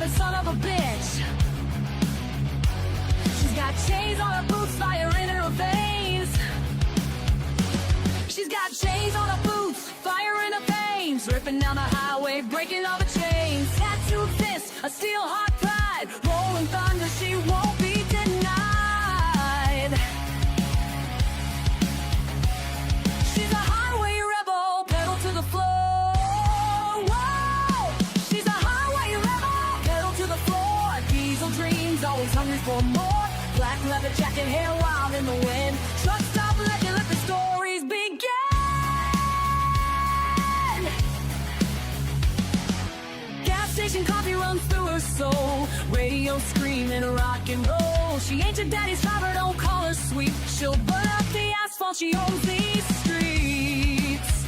the son of a bitch. She's got chains on her boots, fire in her veins. She's got chains on her boots, fire in her veins. Ripping down the highway, breaking all the chains. Tattooed fists, a steel heart pride. Rolling thunder, she won't be denied. She's a highway rebel, pedal to the floor. Whoa! She's a highway rebel, pedal to the floor. Diesel dreams, always hungry for more. Black leather jacket, hair wild in the wind. Truck stop, let the stories begin. Gas station coffee runs through her soul. Radio screaming rock and roll. She ain't your daddy's driver, don't call her sweet. She'll burn up the asphalt, she owns these streets.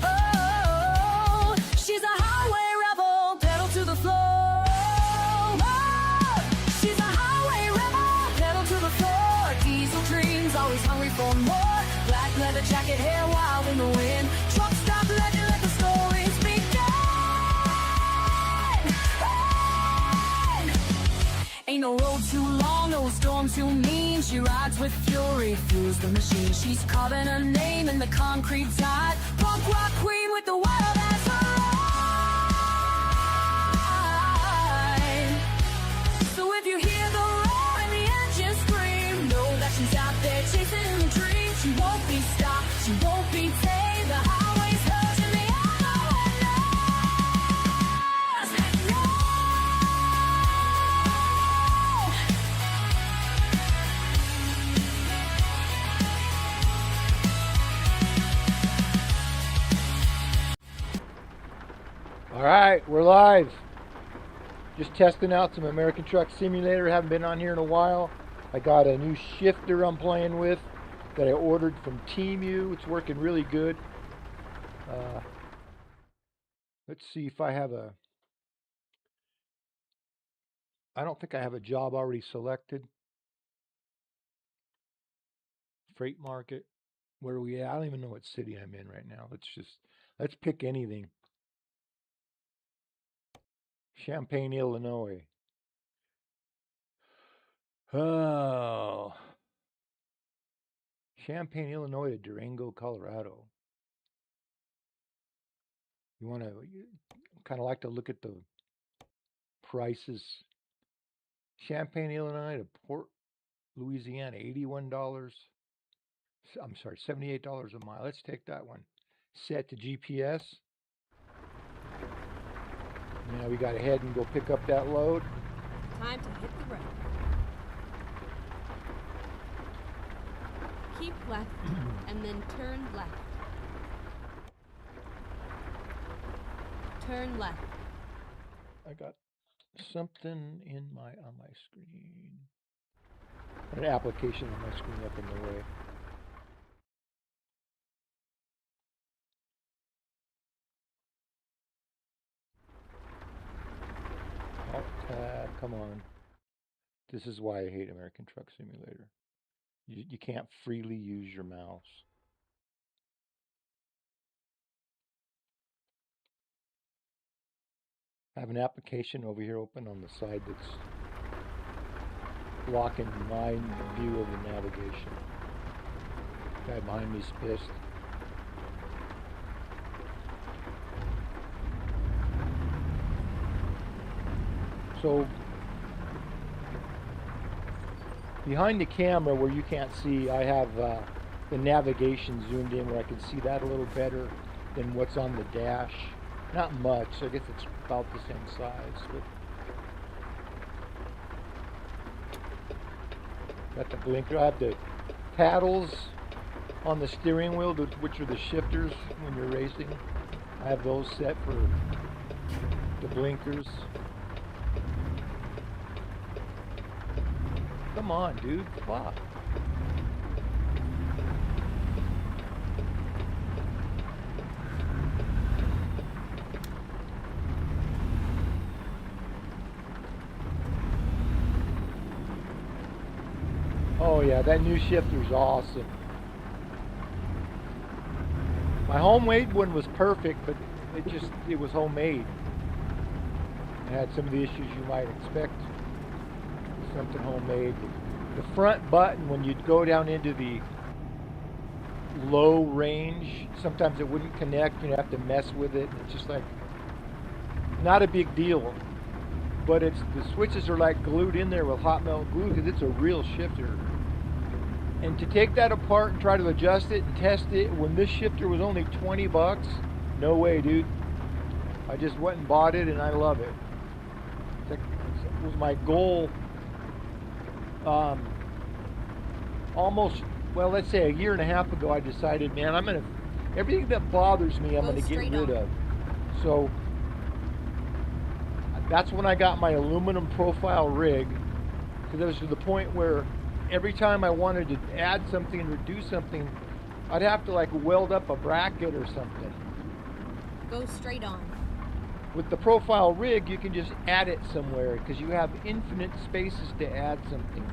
Oh, she's a highway rebel, pedal to the floor. Always hungry for more. Black leather jacket, hair wild in the wind. Truck stop, let the stories begin. Ain't no road too long, no storm too mean. She rides with fury, fuels the machine. She's carving her name in the concrete tide. Punk rock queen with the wild as her ride. So if you hear the roar and the engine scream, know that she's out there chasing a dream. She won't be stopped, she won't be tamed. The highway's hers and the other one. All right, we're live. Just testing out some American Truck Simulator. Haven't been on here in a while. I got a new shifter I'm playing with that I ordered from Temu. It's working really good. Let's see if I have a... I don't think I have a job already selected. Freight market. Where are we at? I don't even know what city I'm in right now. Let's pick anything. Champaign, Illinois. Oh. Champaign, Illinois to Durango, Colorado. You want to kind of like to look at the prices. Champaign, Illinois to Port, Louisiana, $81. I'm sorry, $78 a mile. Let's take that one. Set to GPS. Now we got to head and go pick up that load. Time to hit the road. Keep left and then turn left. Turn left. I got something on my screen. An application on my screen up in the way. Alt tab, come on. This is why I hate American Truck Simulator. You can't freely use your mouse. I have an application over here open on the side that's blocking my view of the navigation. The guy behind me's pissed. So behind the camera where you can't see, I have the navigation zoomed in where I can see that a little better than what's on the dash. Not much, I guess it's about the same size. But got the blinker. I have the paddles on the steering wheel, which are the shifters when you're racing. I have those set for the blinkers. Come on, dude. Fuck. Oh yeah, that new shifter's awesome. My homemade one was perfect, but it was homemade. It had some of the issues you might expect with something homemade. The front button, when you'd go down into the low range, sometimes it wouldn't connect. You'd have to mess with it. It's just like not a big deal, but it's the switches are like glued in there with hot melt glue because it's a real shifter. And to take that apart and try to adjust it and test it when this shifter was only 20 bucks, no way, dude. I just went and bought it and I love it. It was my goal almost, well, let's say a year and a half ago. I decided, man, everything that bothers me, I'm Go going to get straight rid on. of. So that's when I got my aluminum profile rig, because it was to the point where every time I wanted to add something or do something, I'd have to like weld up a bracket or something. Go straight on. With the profile rig, you can just add it somewhere because you have infinite spaces to add something.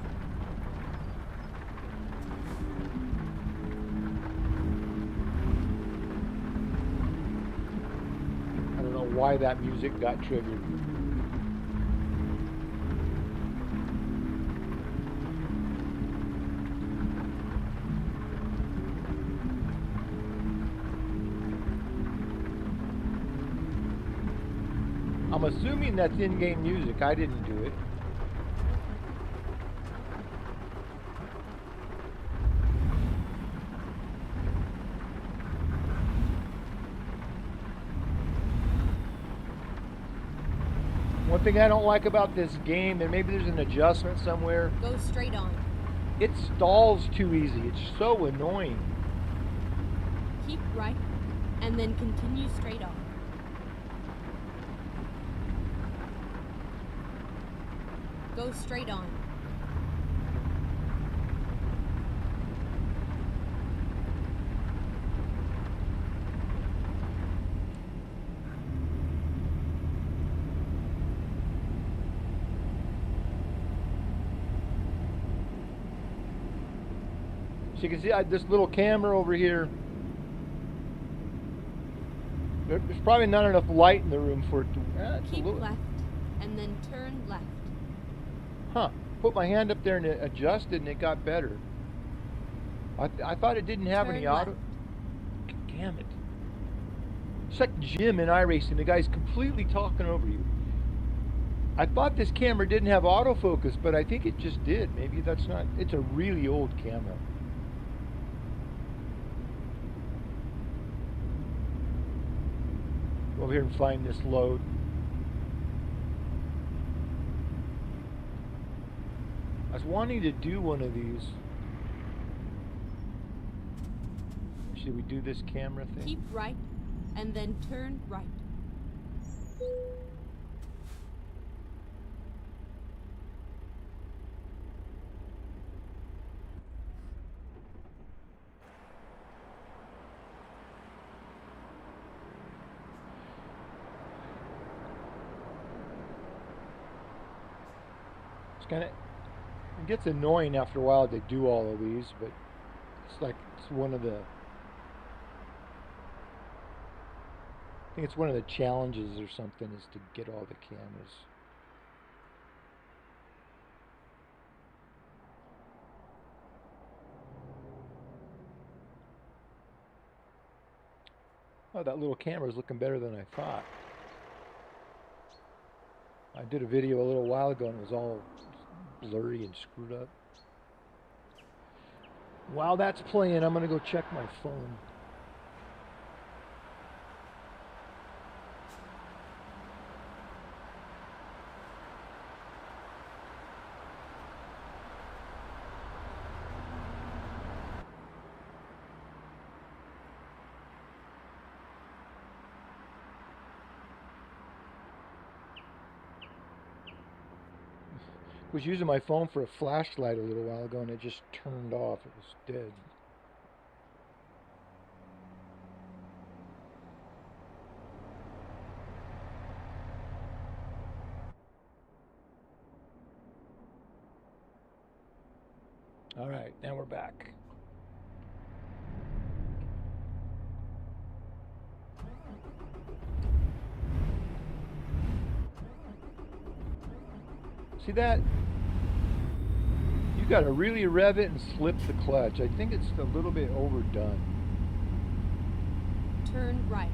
I don't know why that music got triggered. I'm assuming that's in-game music. I didn't do it. One thing I don't like about this game, and maybe there's an adjustment somewhere, Go straight on. it stalls too easy. It's so annoying. Keep right, and then continue straight on. Go straight on. So you can see this little camera over here. There's probably not enough light in the room for it to. It's a Keep little, left, and then turn left. huh? Put my hand up there and it adjusted, and it got better. I thought it didn't have any Turn auto. left. Damn it! It's like Jim in iRacing. The guy's completely talking over you. I thought this camera didn't have autofocus, but I think it just did. Maybe that's not. It's a really old camera. Go over here and find this load. I was wanting to do one of these. Should we do this camera thing? Keep right, and then turn right. It's kind of, it gets annoying after a while to do all of these, but it's like it's one of the. I think it's one of the challenges or something is to get all the cameras. Oh, that little camera is looking better than I thought. I did a video a little while ago and it was all blurry and screwed up. While that's playing, I'm going to go check my phone. Was using my phone for a flashlight a little while ago and it just turned off. It was dead. All right, now we're back. See that? You got to really rev it and slip the clutch. I think it's a little bit overdone. Turn right.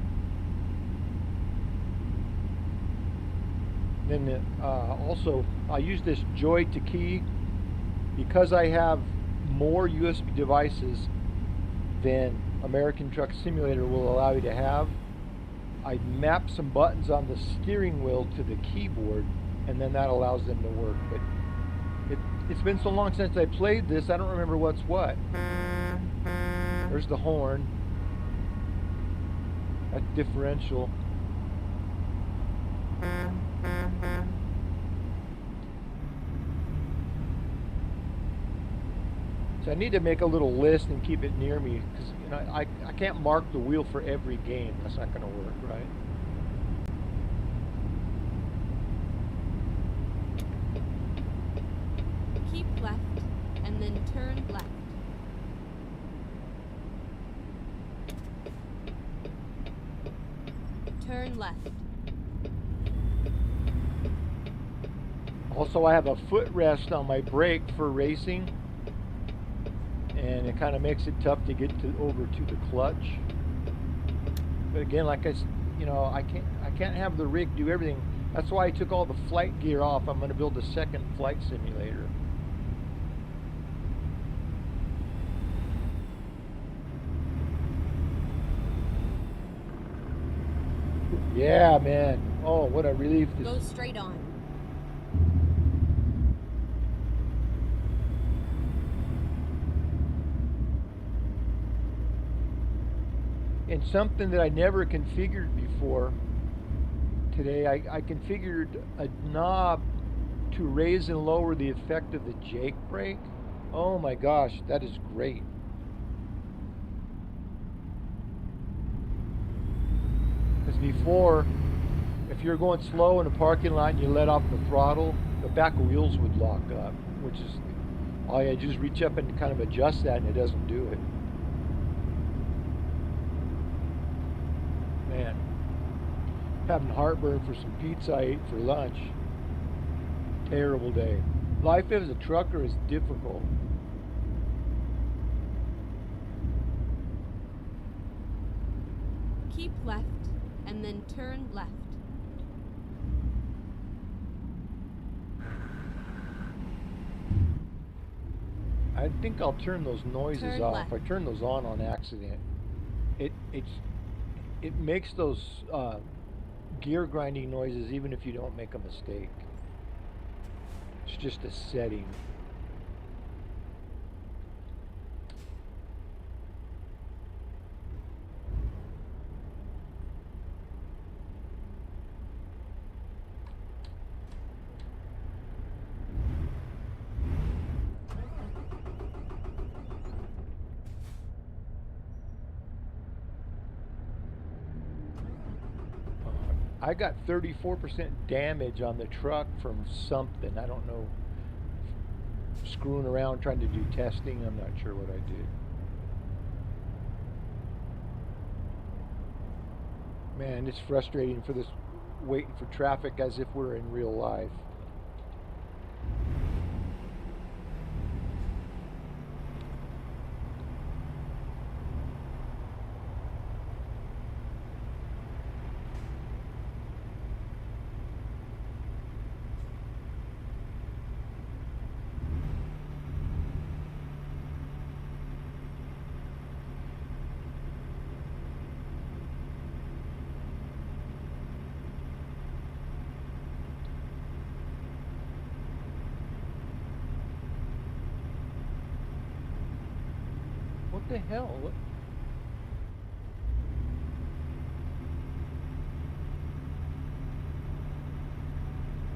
Then also, I use this Joy to key because I have more USB devices than American Truck Simulator will allow you to have. I map some buttons on the steering wheel to the keyboard, and then that allows them to work. But it's been so long since I played this, I don't remember what's what. There's the horn. That differential. So I need to make a little list and keep it near me, because you know I can't mark the wheel for every game. That's not going to work, right? Keep left and then turn left. Turn left. Also, I have a footrest on my brake for racing, and it kind of makes it tough to get over to the clutch. But again, like I can't have the rig do everything. That's why I took all the flight gear off. I'm going to build a second flight simulator. Yeah, man. Oh, what a relief this Go straight on. And something that I never configured before today, I configured a knob to raise and lower the effect of the Jake brake. Oh my gosh, that is great. Because before, if you're going slow in a parking lot and you let off the throttle, the back wheels would lock up, which is, all you just reach up and kind of adjust that and it doesn't do it. Man, having heartburn for some pizza I ate for lunch. Terrible day. Life as a trucker is difficult. Keep left and then turn left. I think I'll turn those noises Turn off. left. I turned those on accident. It makes those gear grinding noises even if you don't make a mistake. It's just a setting. I got 34% damage on the truck from something. I don't know. Screwing around trying to do testing. I'm not sure what I did. Man, it's frustrating for this waiting for traffic as if we're in real life. What the hell? What?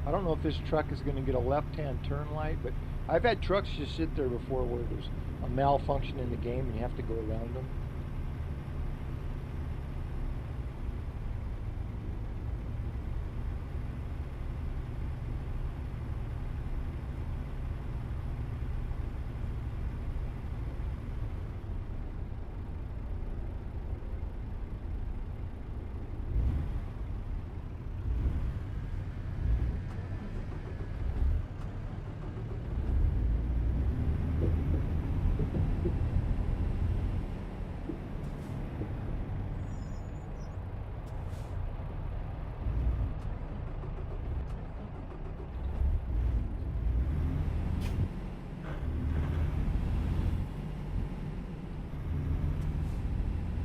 I don't know if this truck is going to get a left-hand turn light, but I've had trucks just sit there before where there's a malfunction in the game and you have to go around them.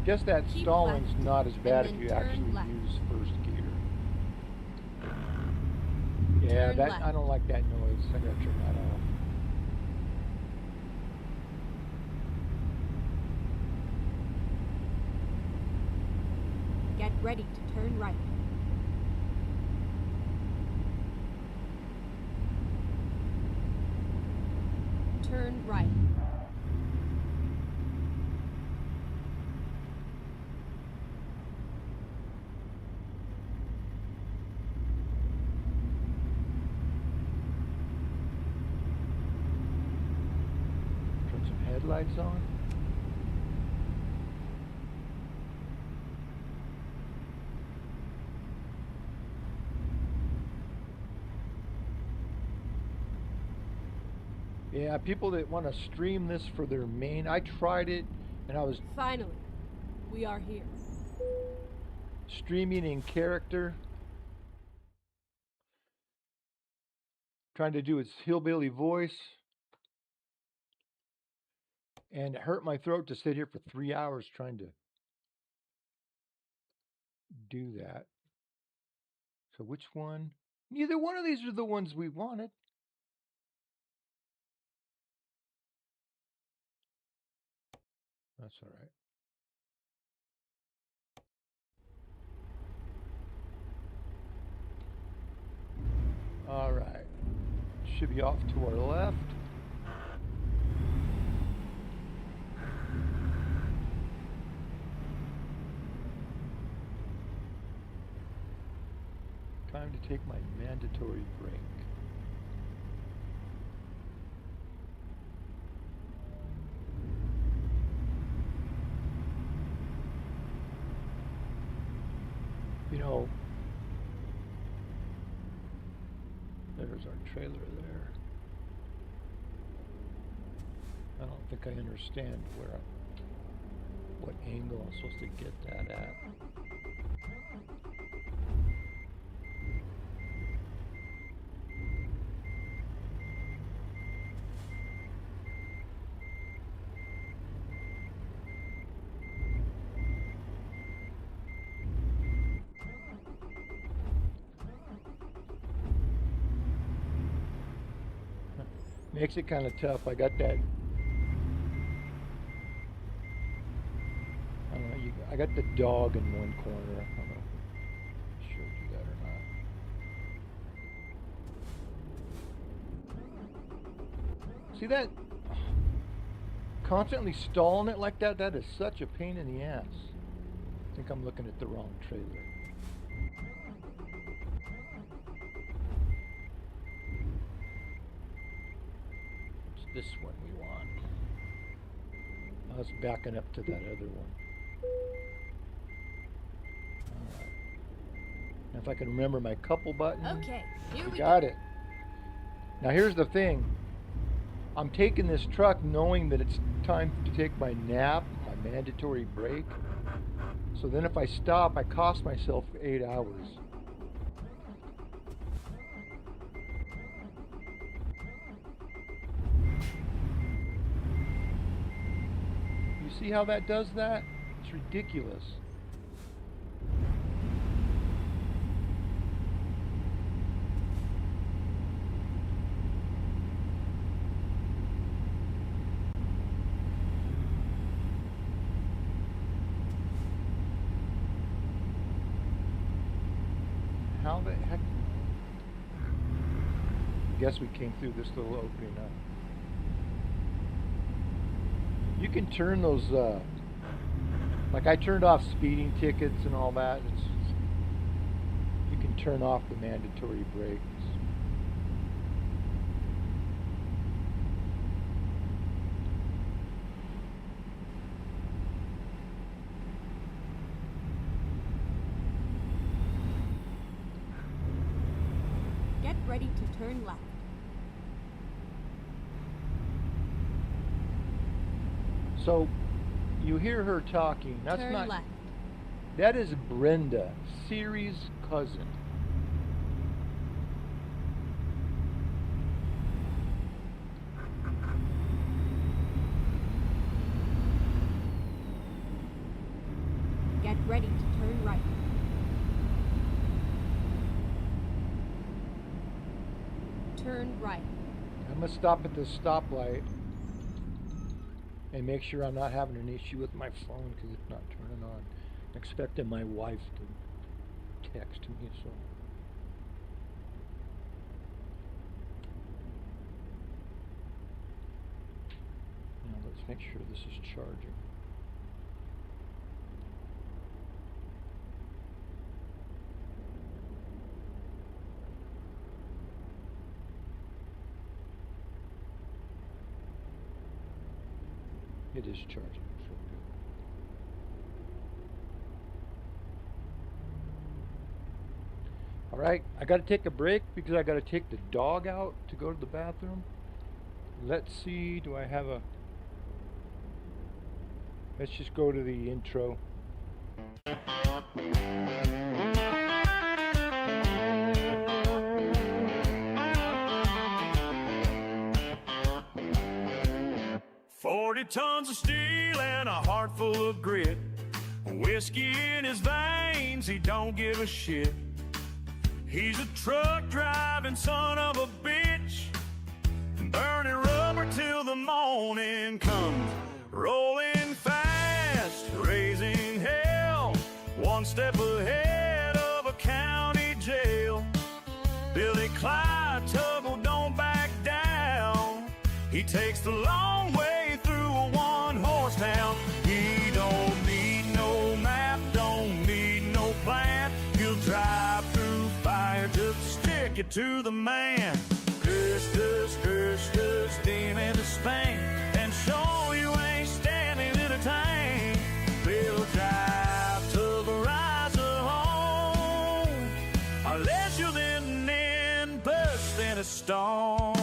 Guess that Keep stalling's left, not as bad if then you turn actually left. use first gear. Yeah, Turn that left. I don't like that noise. I gotta turn that off. Get ready to turn right. Turn right. Turn some headlights on. Yeah, people that want to stream this for their main, I tried it and I was Finally, we are here. streaming in character, trying to do its hillbilly voice, and it hurt my throat to sit here for 3 hours trying to do that. So which one? Neither one of these are the ones we wanted. That's all right. All right. Should be off to our left. Time to take my mandatory break. You know, there's our trailer there. I don't think I understand what angle I'm supposed to get that at. Makes it kind of tough. I got that. I don't know. I got the dog in one corner. I don't know if I showed you that or not. See that? Constantly stalling it like that. That is such a pain in the ass. I think I'm looking at the wrong trailer. It's this one we want. I was backing up to that other one. Alright. Now if I can remember my couple button. Okay, here we got go. it. Now here's the thing. I'm taking this truck knowing that it's time to take my nap, my mandatory break. So then if I stop, I cost myself 8 hours. You see how that does that? It's ridiculous. How the heck? I guess we came through this little opening up. You can turn those, like I turned off speeding tickets and all that. You can turn off the mandatory brakes. Get ready to turn left. So, you hear her talking. That's Turn not. left. That is Brenda, Siri's cousin. ready to turn right. Turn right. I'm going to stop at this stoplight and make sure I'm not having an issue with my phone because it's not turning on. I'm expecting my wife to text me, so. Now let's make sure this is charging. It is charging, so good. All right, I got to take a break because I got to take the dog out to go to the bathroom. Let's see, do I have a... Let's just go to the intro. Tons of steel and a heart full of grit. Whiskey in his veins, he don't give a shit. He's a truck driving son of a bitch, burning rubber till the morning comes. Rolling fast, raising hell, one step ahead of a county jail. Billy Clyde Tuggle don't back down. He takes the long way town. He don't need no map, don't need no plan. He'll drive through fire to stick it to the man. Curse, steam into Spain, and show you ain't standing in a tank. He'll drive to the rise of home, unless you're living in burst in a storm.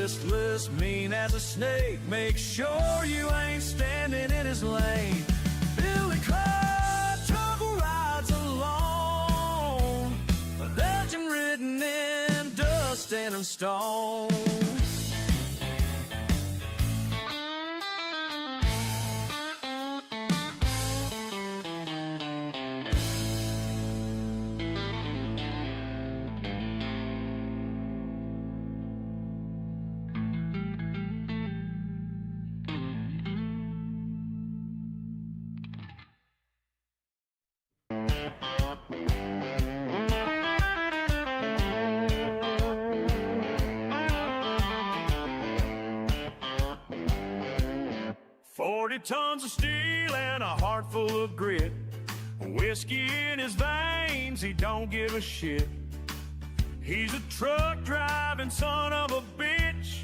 Restless, mean as a snake. Make sure you ain't standing in his lane. Billy Clyde Tuggle rides alone, a legend written in dust and stone. Tons of steel and a heart full of grit. Whiskey in his veins, he don't give a shit. He's a truck driving son of a bitch,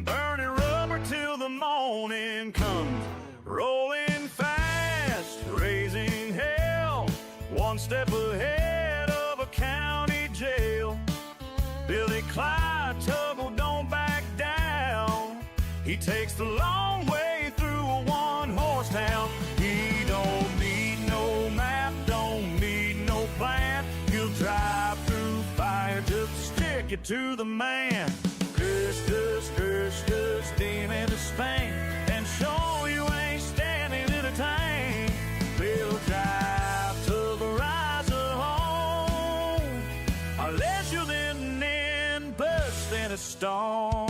burning rubber till the morning comes. Rolling fast, raising hell, one step ahead of a county jail. Billy Clyde Tuggle don't back down. He takes the long way through a one-horse town. He don't need no map, don't to the man. Steam into Spain and show you ain't standing in a tank. We'll drive to the rise of home, unless you're then burst in a stone.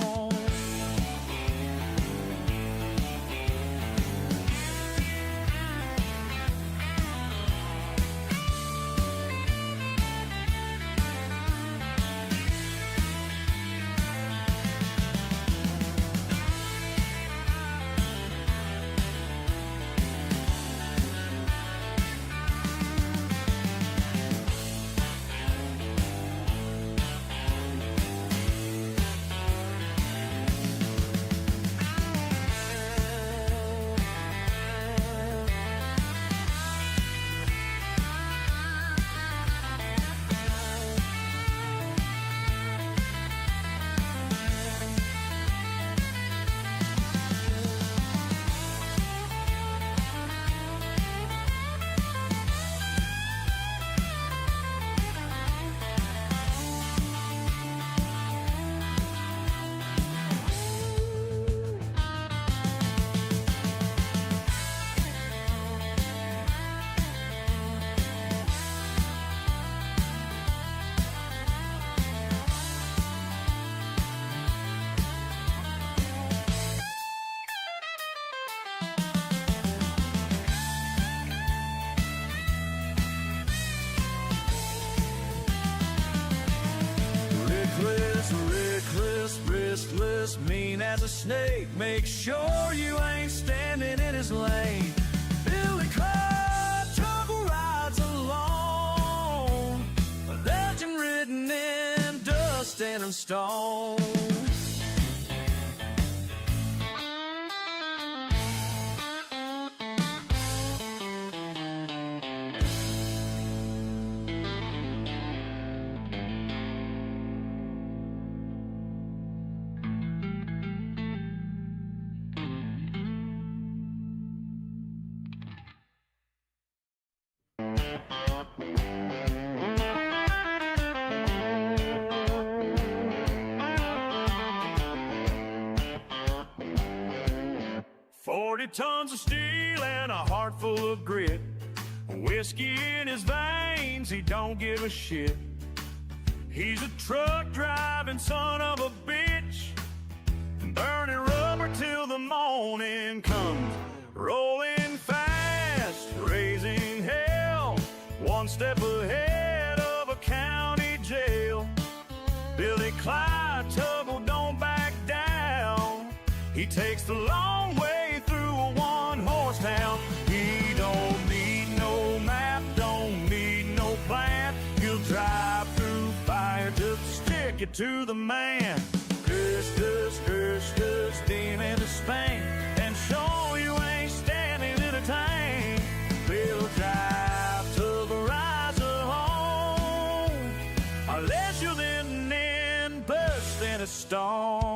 Restless, mean as a snake. Make sure you ain't standing in his lane. Billy Club trouble rides alone, a legend written in dust and stone. Tons of steel and a heart full of grit. Whiskey in his veins, he don't give a shit. He's a truck driving son of a bitch, burning rubber till the morning comes. Rolling fast, raising hell, one step ahead of a county jail. Billy Clyde Tuggle don't back down. He takes the long way through a one-horse town. He don't need no map, don't need no plan. He'll drive through fire to stick it to the man. Steam into Spain and show you ain't standing in a tank. We'll drive to the rise of home, unless you're then burst in a stone.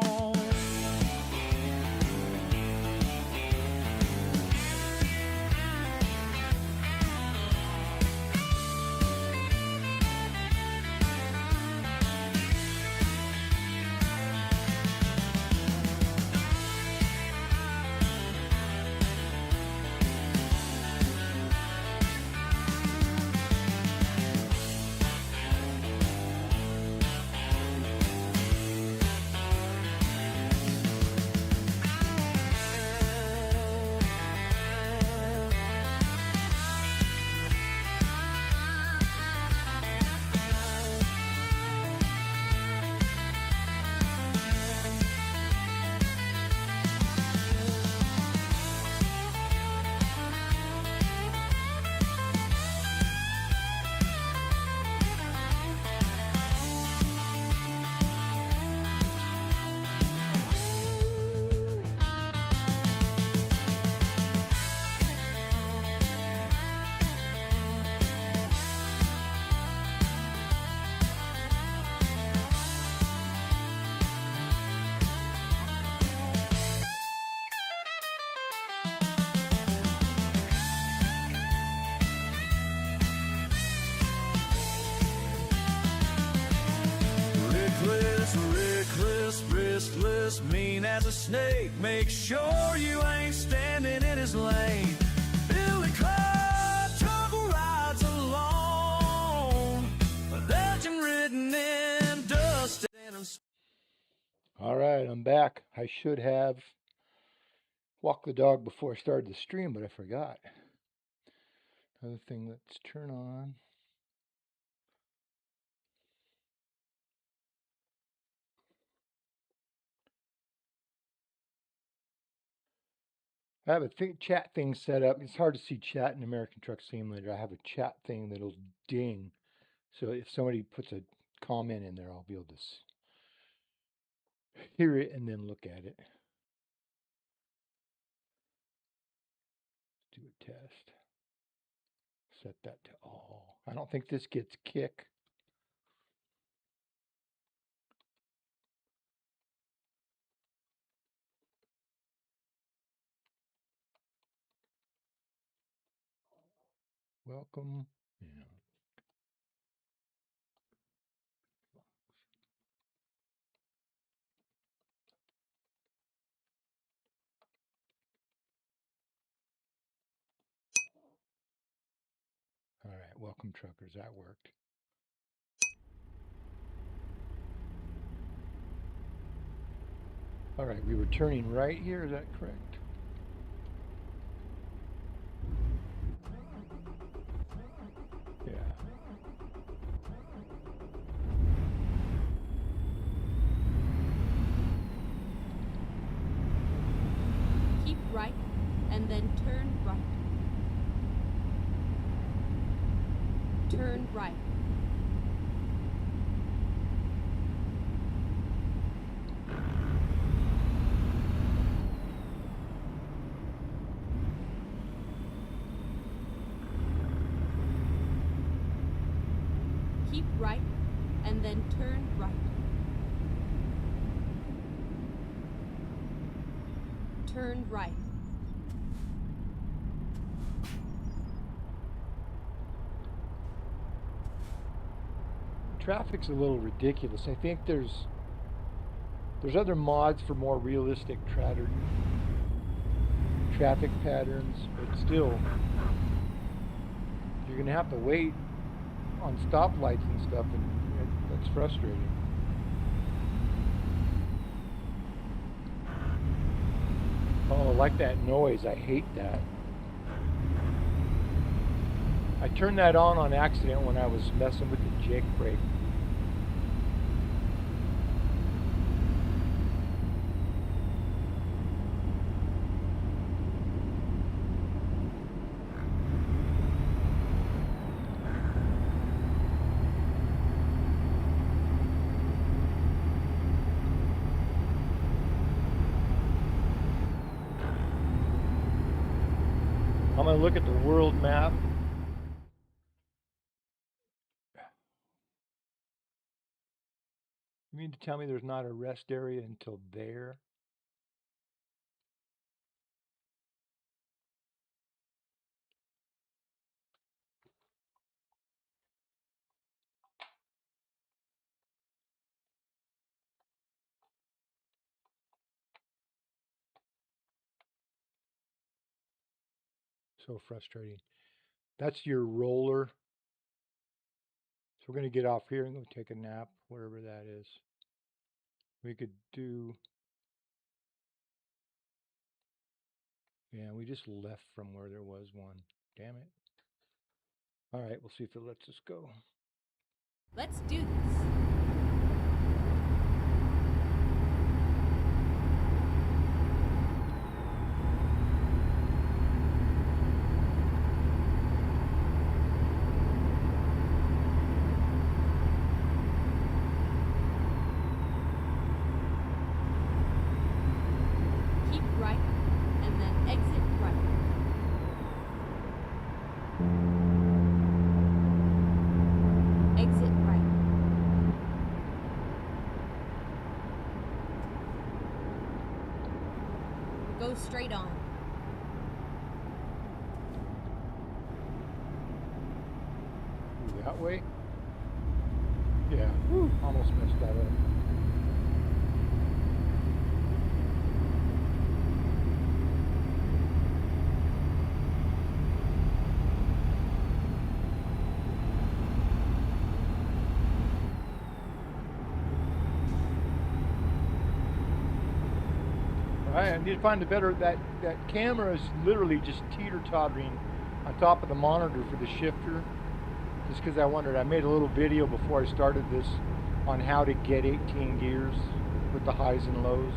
snake. Make sure you ain't standing in his lane. Billy Club trouble rides alone, a legend written in dust and All right, I'm back. I should have walked the dog before I started the stream, but I forgot. Another thing, let's turn on. I have a chat thing set up. It's hard to see chat in American Truck Simulator. I have a chat thing that'll ding. So if somebody puts a comment in there, I'll be able to hear it and then look at it. Let's do a test. Set that to all. I don't think this gets kick. Welcome. Yeah. All right, welcome truckers. That worked. All right, we were turning right here. Is that correct? Yeah. Keep right and then turn right. Turn right. Keep right and then turn right. Turn right. Traffic's a little ridiculous. I think there's other mods for more realistic traffic patterns, but still, you're gonna have to wait on stoplights and stuff, and that's frustrating. Oh, I like that noise. I hate that. I turned that on accident when I was messing with the Jake brake. I'm going to look at the world map. You mean to tell me there's not a rest area until there? So frustrating. That's your roller. So we're going to get off here and go take a nap, wherever that is. We could do... Yeah, we just left from where there was one. Damn it. All right, we'll see if it lets us go. Let's do this. Keep right and then exit right. Exit right. Go straight on. Ooh, that way? Yeah, almost messed that up. I need to find a better, that camera is literally just teeter-tottering on top of the monitor for the shifter. Just because I wondered, I made a little video before I started this on how to get 18 gears with the highs and lows.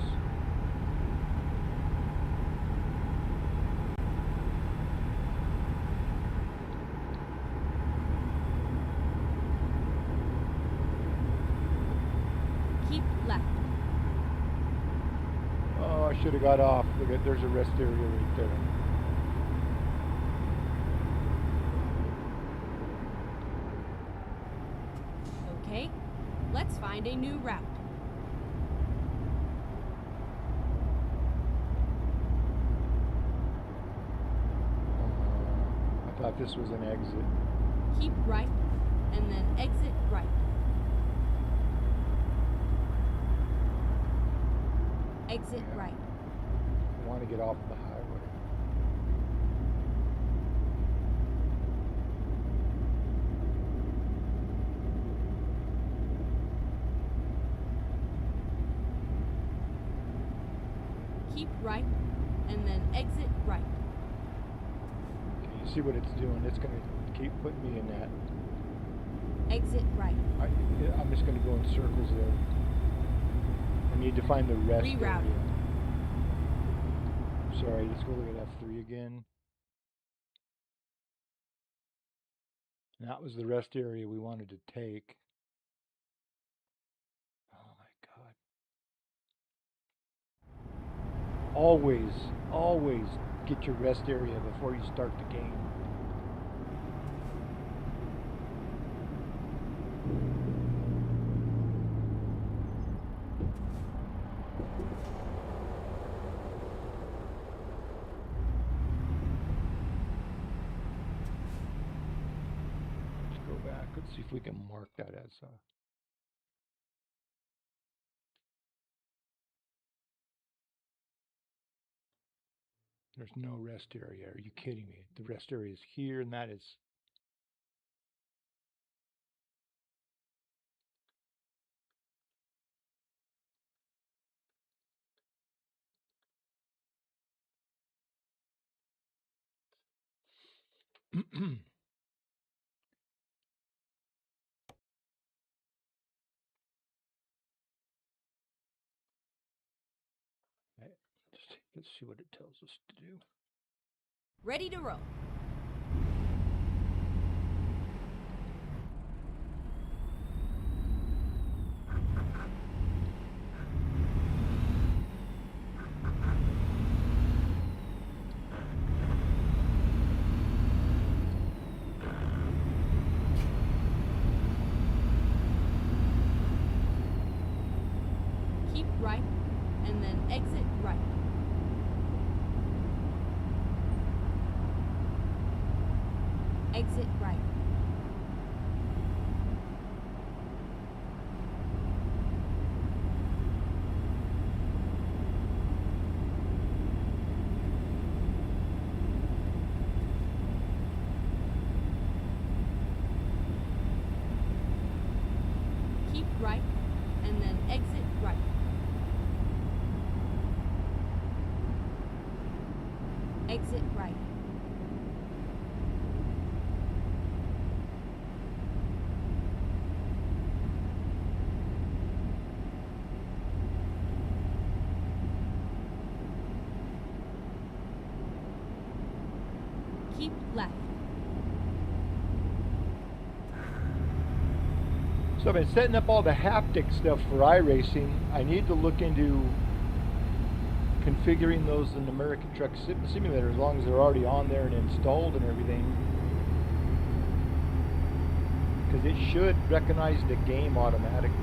Keep left. Oh, I should have got off. Look at, there's a rest area right there. Okay, let's find a new route. I thought this was an exit. Keep right, and then exit right. Exit Yeah. right. I want to get off the highway. Keep right, and then exit right. Okay, you see what it's doing? It's going to keep putting me in that. Exit right. I'm just going to go in circles there. I need to find the rest Rerouting. area. Sorry, let's go look at F3 again. And that was the rest area we wanted to take. Oh my God. Always get your rest area before you start the game. Let's go back. Let's see if we can mark that as a... There's no rest area. Are you kidding me? The rest area is here, and that is... Let's see what it tells us to do. Ready to roll. Keep right, and then exit right. Exit right. Keep right, and then exit right. Exit right. Keep left. So I've been setting up all the haptic stuff for iRacing. I need to look into configuring those in the American Truck Simulator as long as they're already on there and installed and everything. Because it should recognize the game automatically.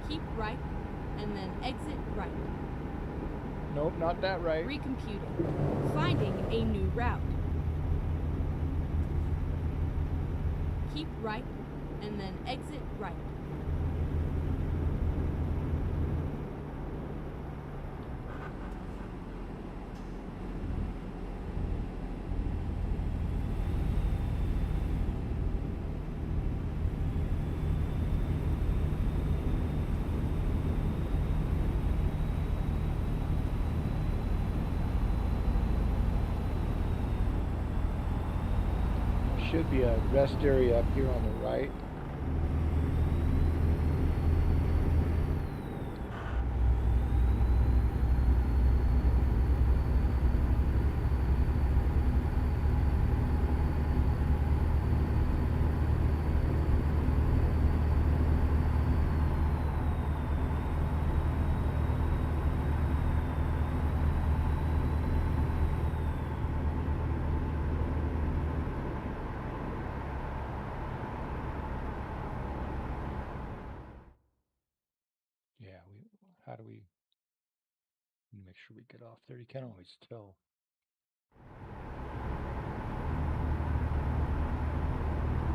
Keep right, and then exit right. Nope, not that right. Recomputing. Finding a new route. Keep right, and then exit right. should be a rest area up here on the right. Yeah, how do we make sure we get off there? You can't always tell.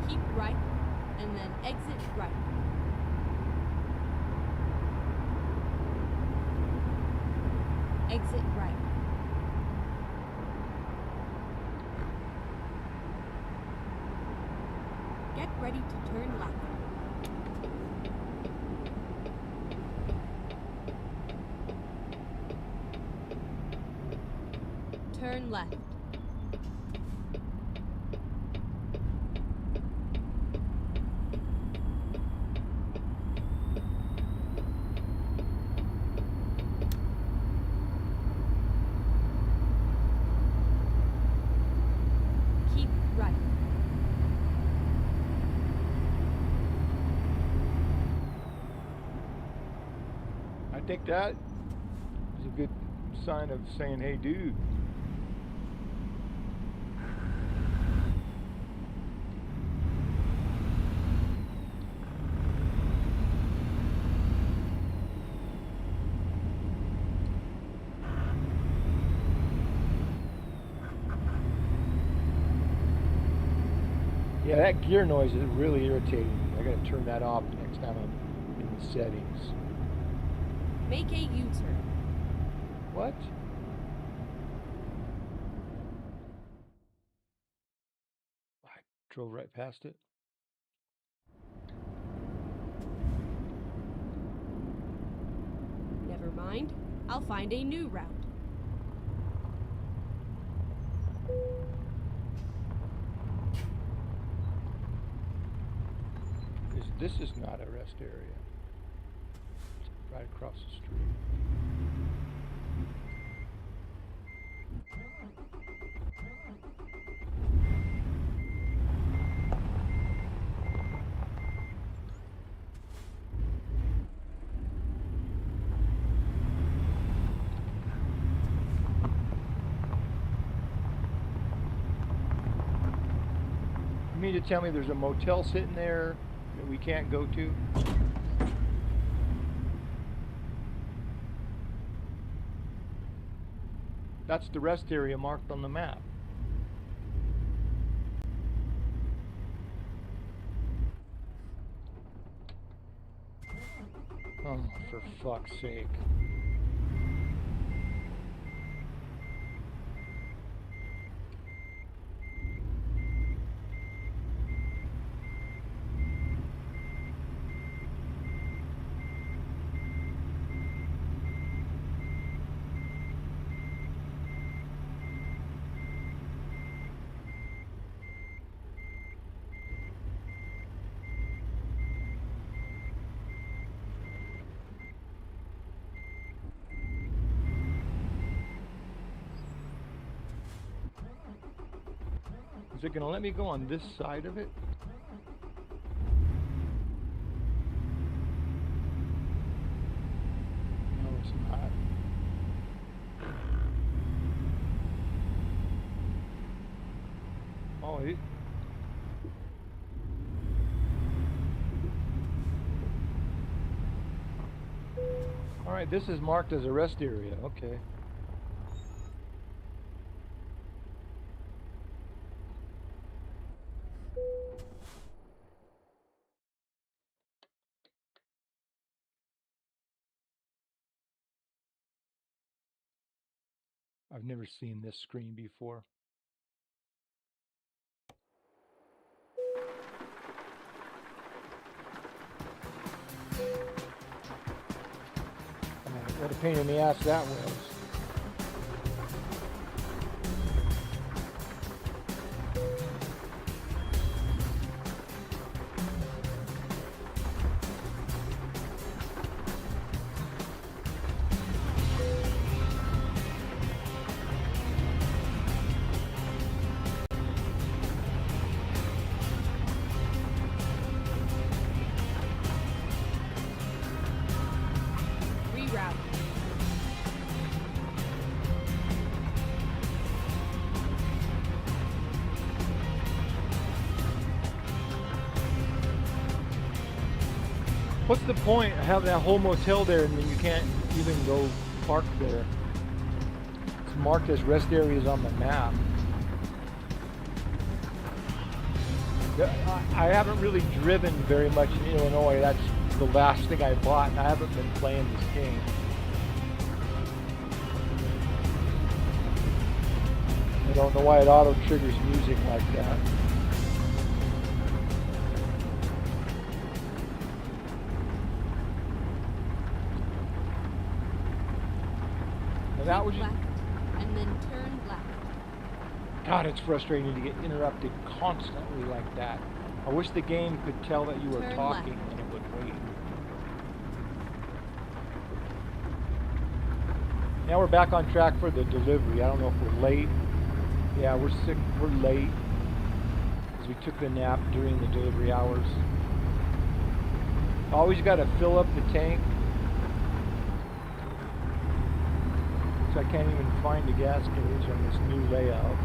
Keep right, and then exit right. Exit right. Get ready to turn left. Turn left. Keep right. I think that is a good sign of saying, hey, dude. Yeah, that gear noise is really irritating me. I gotta turn that off next time I'm in the settings. Make a U-turn. What? I drove right past it. Never mind. I'll find a new route. This is not a rest area. It's right across the street. You mean to tell me there's a motel sitting there that we can't go to? That's the rest area marked on the map. Oh, for fuck's sake. Is it going to let me go on this side of it? No, it's not. Oh, it... All right, this is marked as a rest area. Okay. I've never seen this screen before. What a pain in the ass that was. What's the point of having that whole motel there and then you can't even go park there? It's marked as rest areas on the map. I haven't really driven very much in Illinois. That's the last thing I bought, and I haven't been playing this game. I don't know why it auto triggers music like that. Now that was Keep left, and then turn left. God, it's frustrating to get interrupted constantly like that. I wish the game could tell that you were Turn talking left. and it would wait. Now we're back on track for the delivery. I don't know if we're late. Yeah, we're late because we took the nap during the delivery hours. Always got to fill up the tank. So I can't even find the gas gauge on this new layout.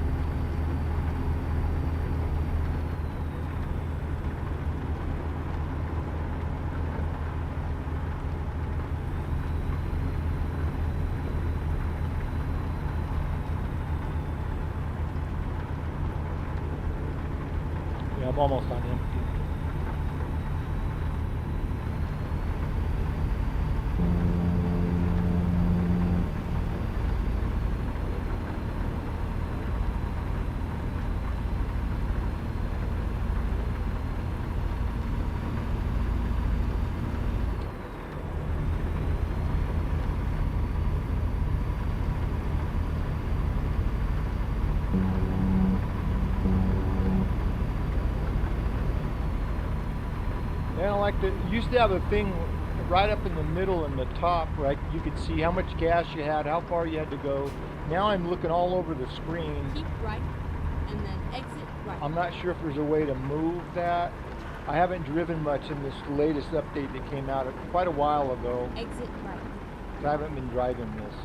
Yeah, I'm almost on empty. Yeah, like the used to have a thing right up in the middle and the top, right? You could see how much gas you had, how far you had to go. Now I'm looking all over the screen. Keep right, and then exit right. I'm not sure if there's a way to move that. I haven't driven much in this latest update that came out quite a while ago. Exit right. I haven't been driving this.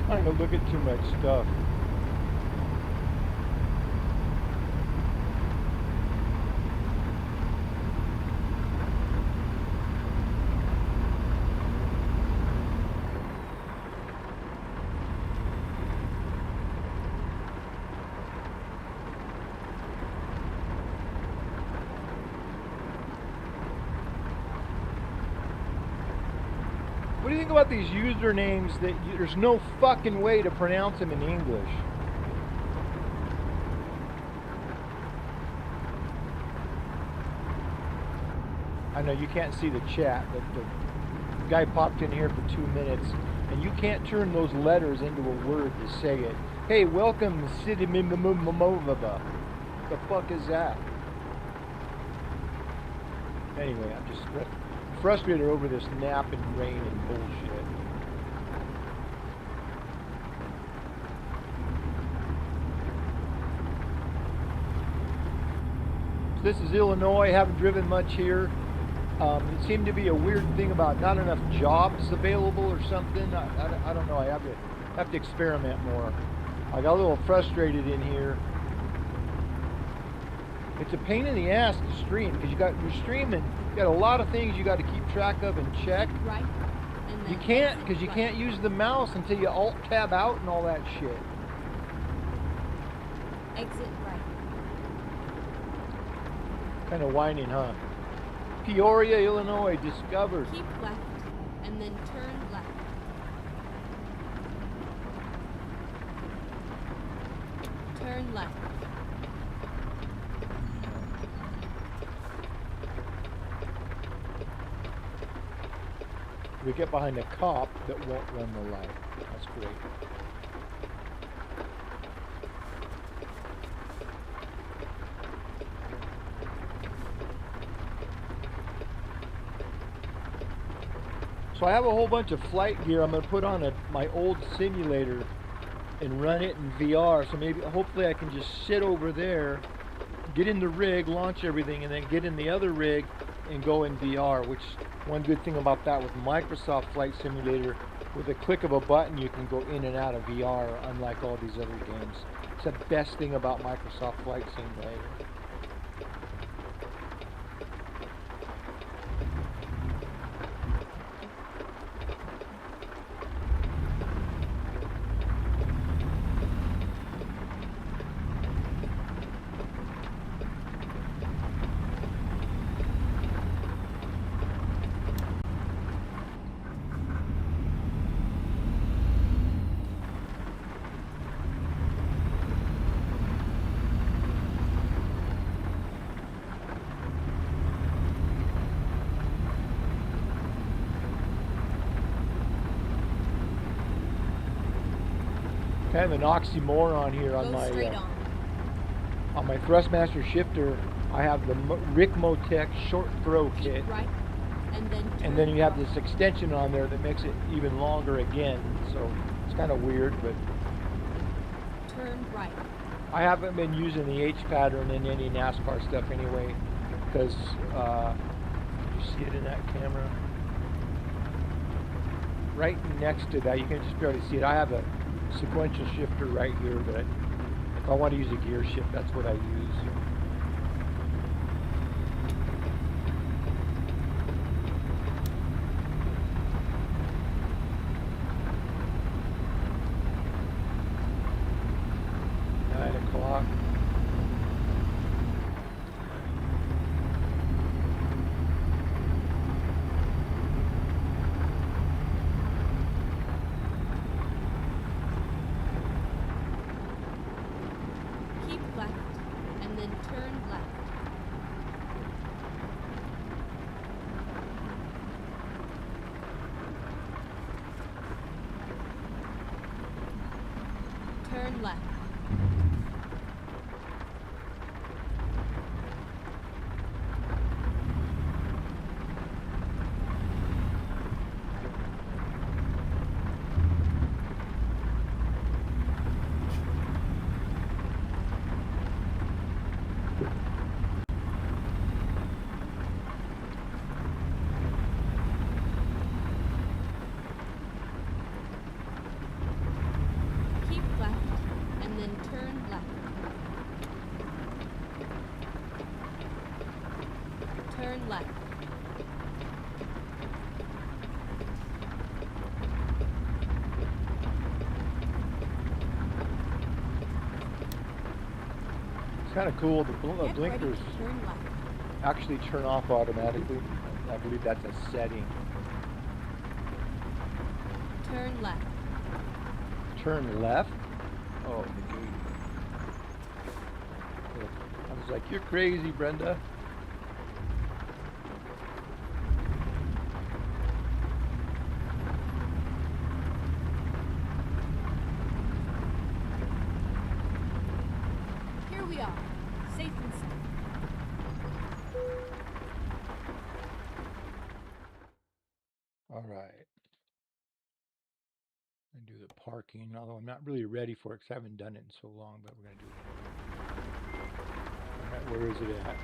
Trying to look at too much stuff. What do you think about these usernames that there's no fucking way to pronounce them in English? I know you can't see the chat, but the guy popped in here for 2 minutes, and you can't turn those letters into a word to say it. Hey, welcome, City Mimamova. The fuck is that? Anyway, I'm just frustrated over this nap and rain and bullshit. So this is Illinois. Haven't driven much here. It seemed to be a weird thing about not enough jobs available or something. I don't know. I have to experiment more. I got a little frustrated in here. It's a pain in the ass to stream because you're streaming. You got a lot of things you got to keep track of and check. Right, and then You can't exit because you right. can't use the mouse until you alt tab out and all that shit. Exit right. Kind of whining, huh? Peoria, Illinois, discovered. Keep left, and then turn left. Turn left. we get behind a cop that won't run the light. That's great. So I have a whole bunch of flight gear. I'm going to put on my old simulator and run it in VR. So maybe, hopefully I can just sit over there, get in the rig, launch everything, and then get in the other rig and go in VR, which one good thing about that with Microsoft Flight Simulator, with a click of a button you can go in and out of VR, unlike all these other games. It's the best thing about Microsoft Flight Simulator. Kind of an oxymoron here on Go my straight on my Thrustmaster shifter. I have the Rick Motec short throw kit, Keep right, and then you have this extension on there that makes it even longer again. So it's kind of weird, but turn right. I haven't been using the H pattern in any NASCAR stuff anyway, because you see it in that camera right next to that. You can just barely see it. I have a sequential shifter right here that if I want to use a gear shift, that's what I use. Keep left, and then turn left. Turn left. Keep left, and then turn left. Turn left. It's kind of cool. The Get ready to blinkers turn left. actually turn off automatically. I believe that's a setting. Turn left. Turn left. Oh, the gate. I was like, you're crazy, Brenda. Here we are, safe and sound. All right. And do the parking, although I'm not really ready for it because I haven't done it in so long, but we're going to do it. All right, where is it at?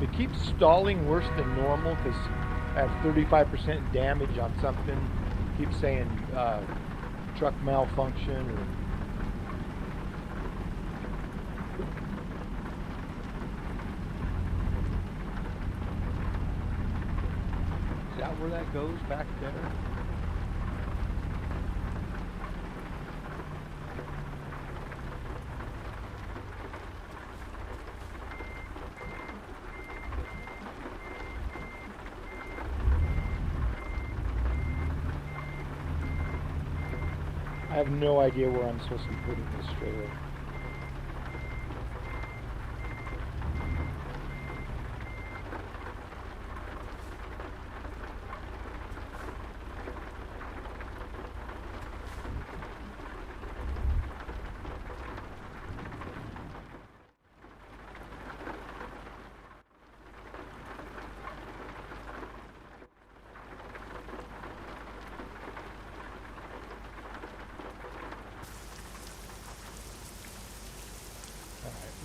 It keeps stalling worse than normal because I have 35% damage on something. It keeps saying truck malfunction or is that where that goes back there? I have no idea where I'm supposed to be putting this trailer.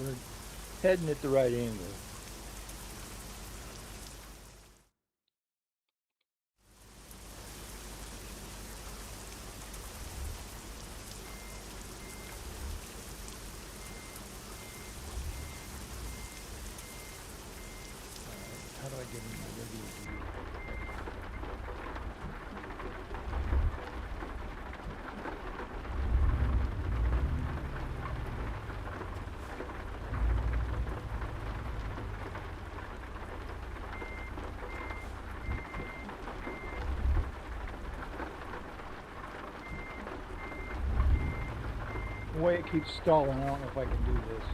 we're heading at the right angle. How do I get in my regular view? The way it keeps stalling, I don't know if I can do this.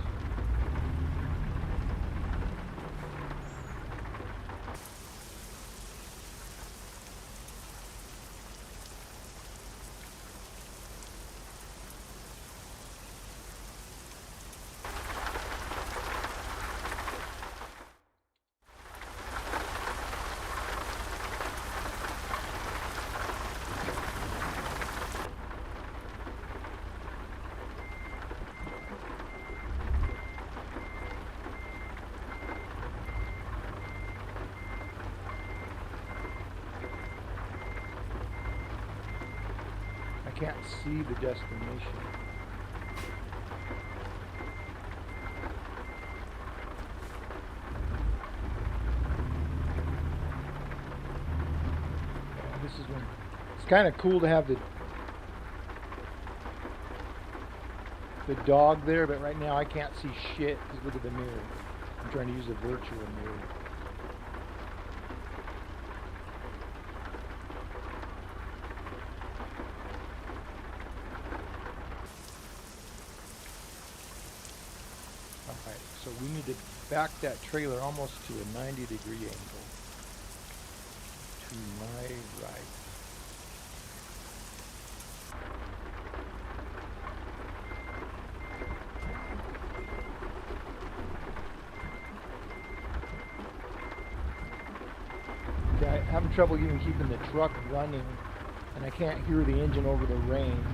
I can't see the destination. Yeah, this is when it's kind of cool to have the dog there, but right now I can't see shit because look at the mirror. I'm trying to use a virtual mirror. Alright, so we need to back that trailer almost to a 90-degree angle. To my right. Okay, I'm having trouble even keeping the truck running, and I can't hear the engine over the rain.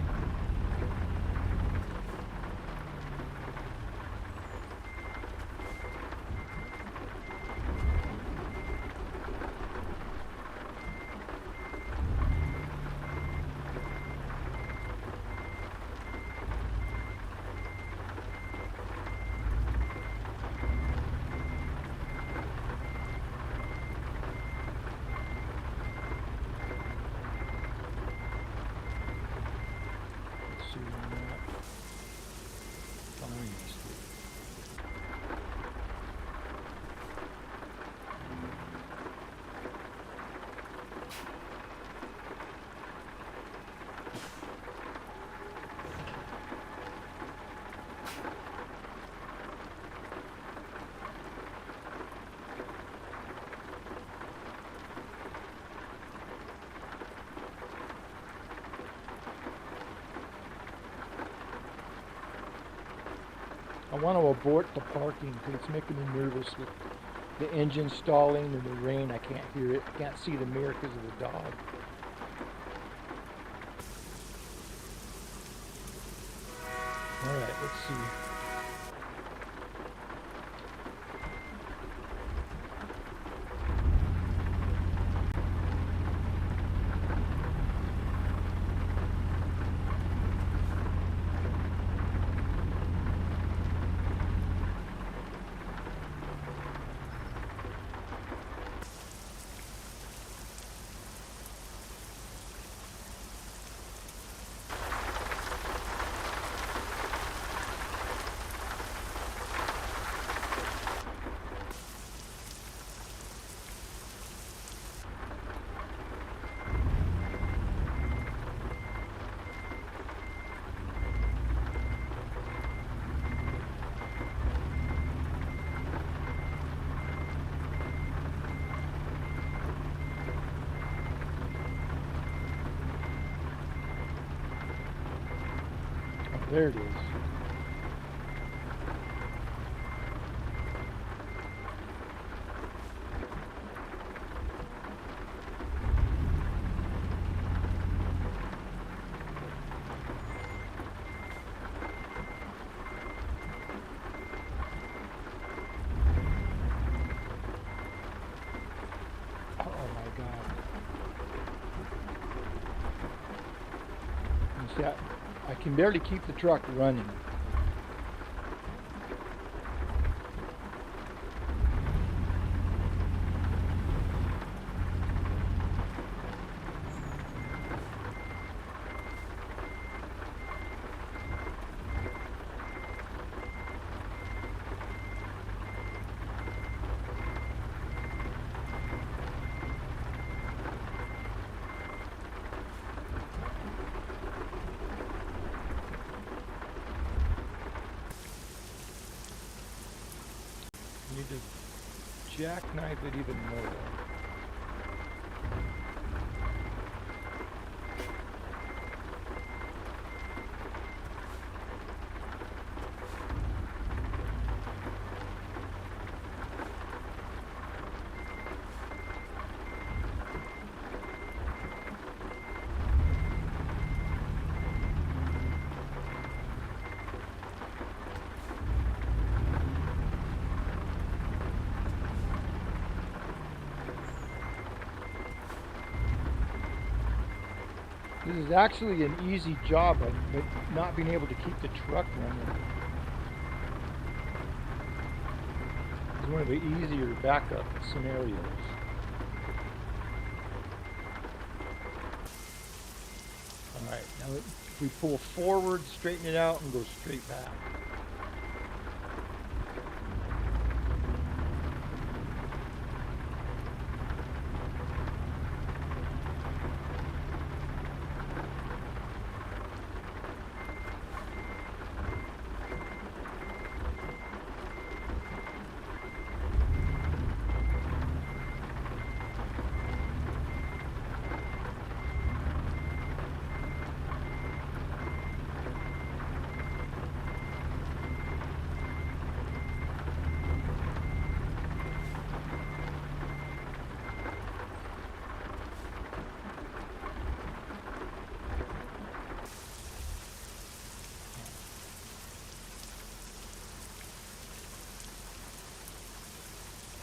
Let's see, we're not finding this thing. I want to abort the parking because it's making me nervous with the engine stalling and the rain. I can't hear it. I can't see the mirror because of the dog. Alright, let's see. There it is. See, I can barely keep the truck running. I need to jackknife it even more. This is actually an easy job, but not being able to keep the truck running is one of the easier backup scenarios. Alright, now if we pull forward, straighten it out, and go straight back.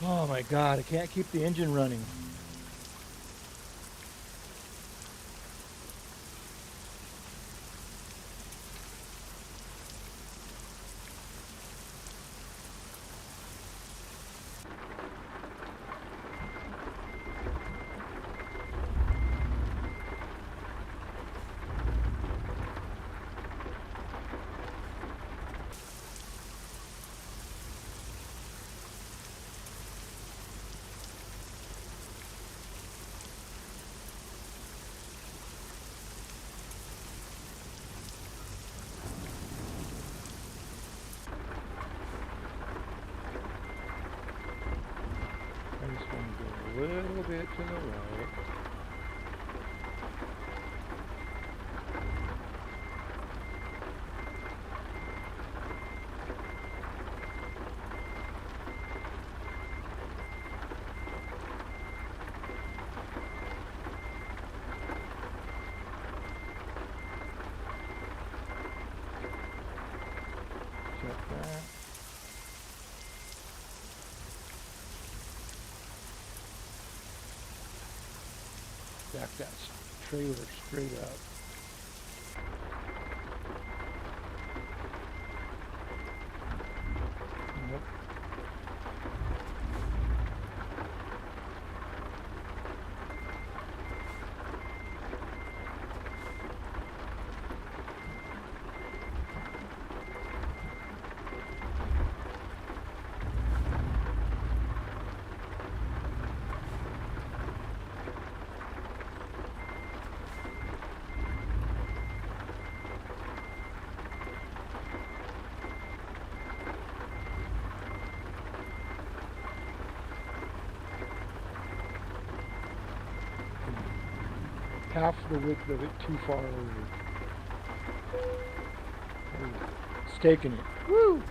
Oh my god, I can't keep the engine running. I just want to go a little bit to the right. Check that. Back that trailer straight up. Nope. Half the width of it too far over. It's taking it. Woo!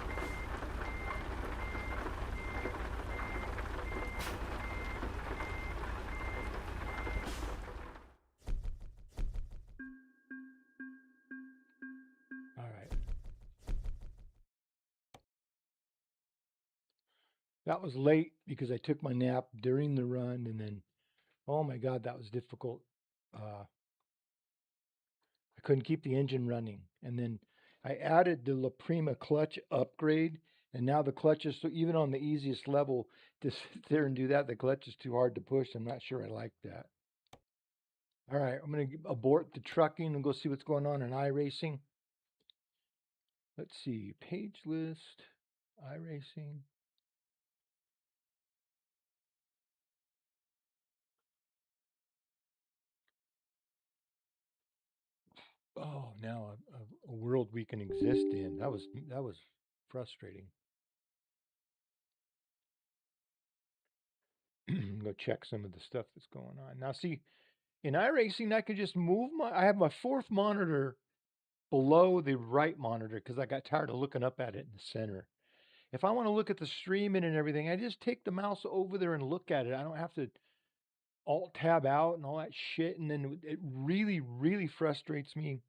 All right. That was late because I took my nap during the run, and then, oh my God, that was difficult. Uh, I couldn't keep the engine running. And then I added the La Prima clutch upgrade, and now the clutch is, so even on the easiest level to sit there and do that, the clutch is too hard to push. I'm not sure I like that. All right, I'm going to abort the trucking and go see what's going on in iRacing. Let's see, page list, iRacing. Oh, now a world we can exist in. That was frustrating. Go check some of the stuff that's going on. Now, see, in iRacing, I could just move I have my fourth monitor below the right monitor because I got tired of looking up at it in the center. If I want to look at the streaming and everything, I just take the mouse over there and look at it. I don't have to alt tab out and all that shit. And then it really, really frustrates me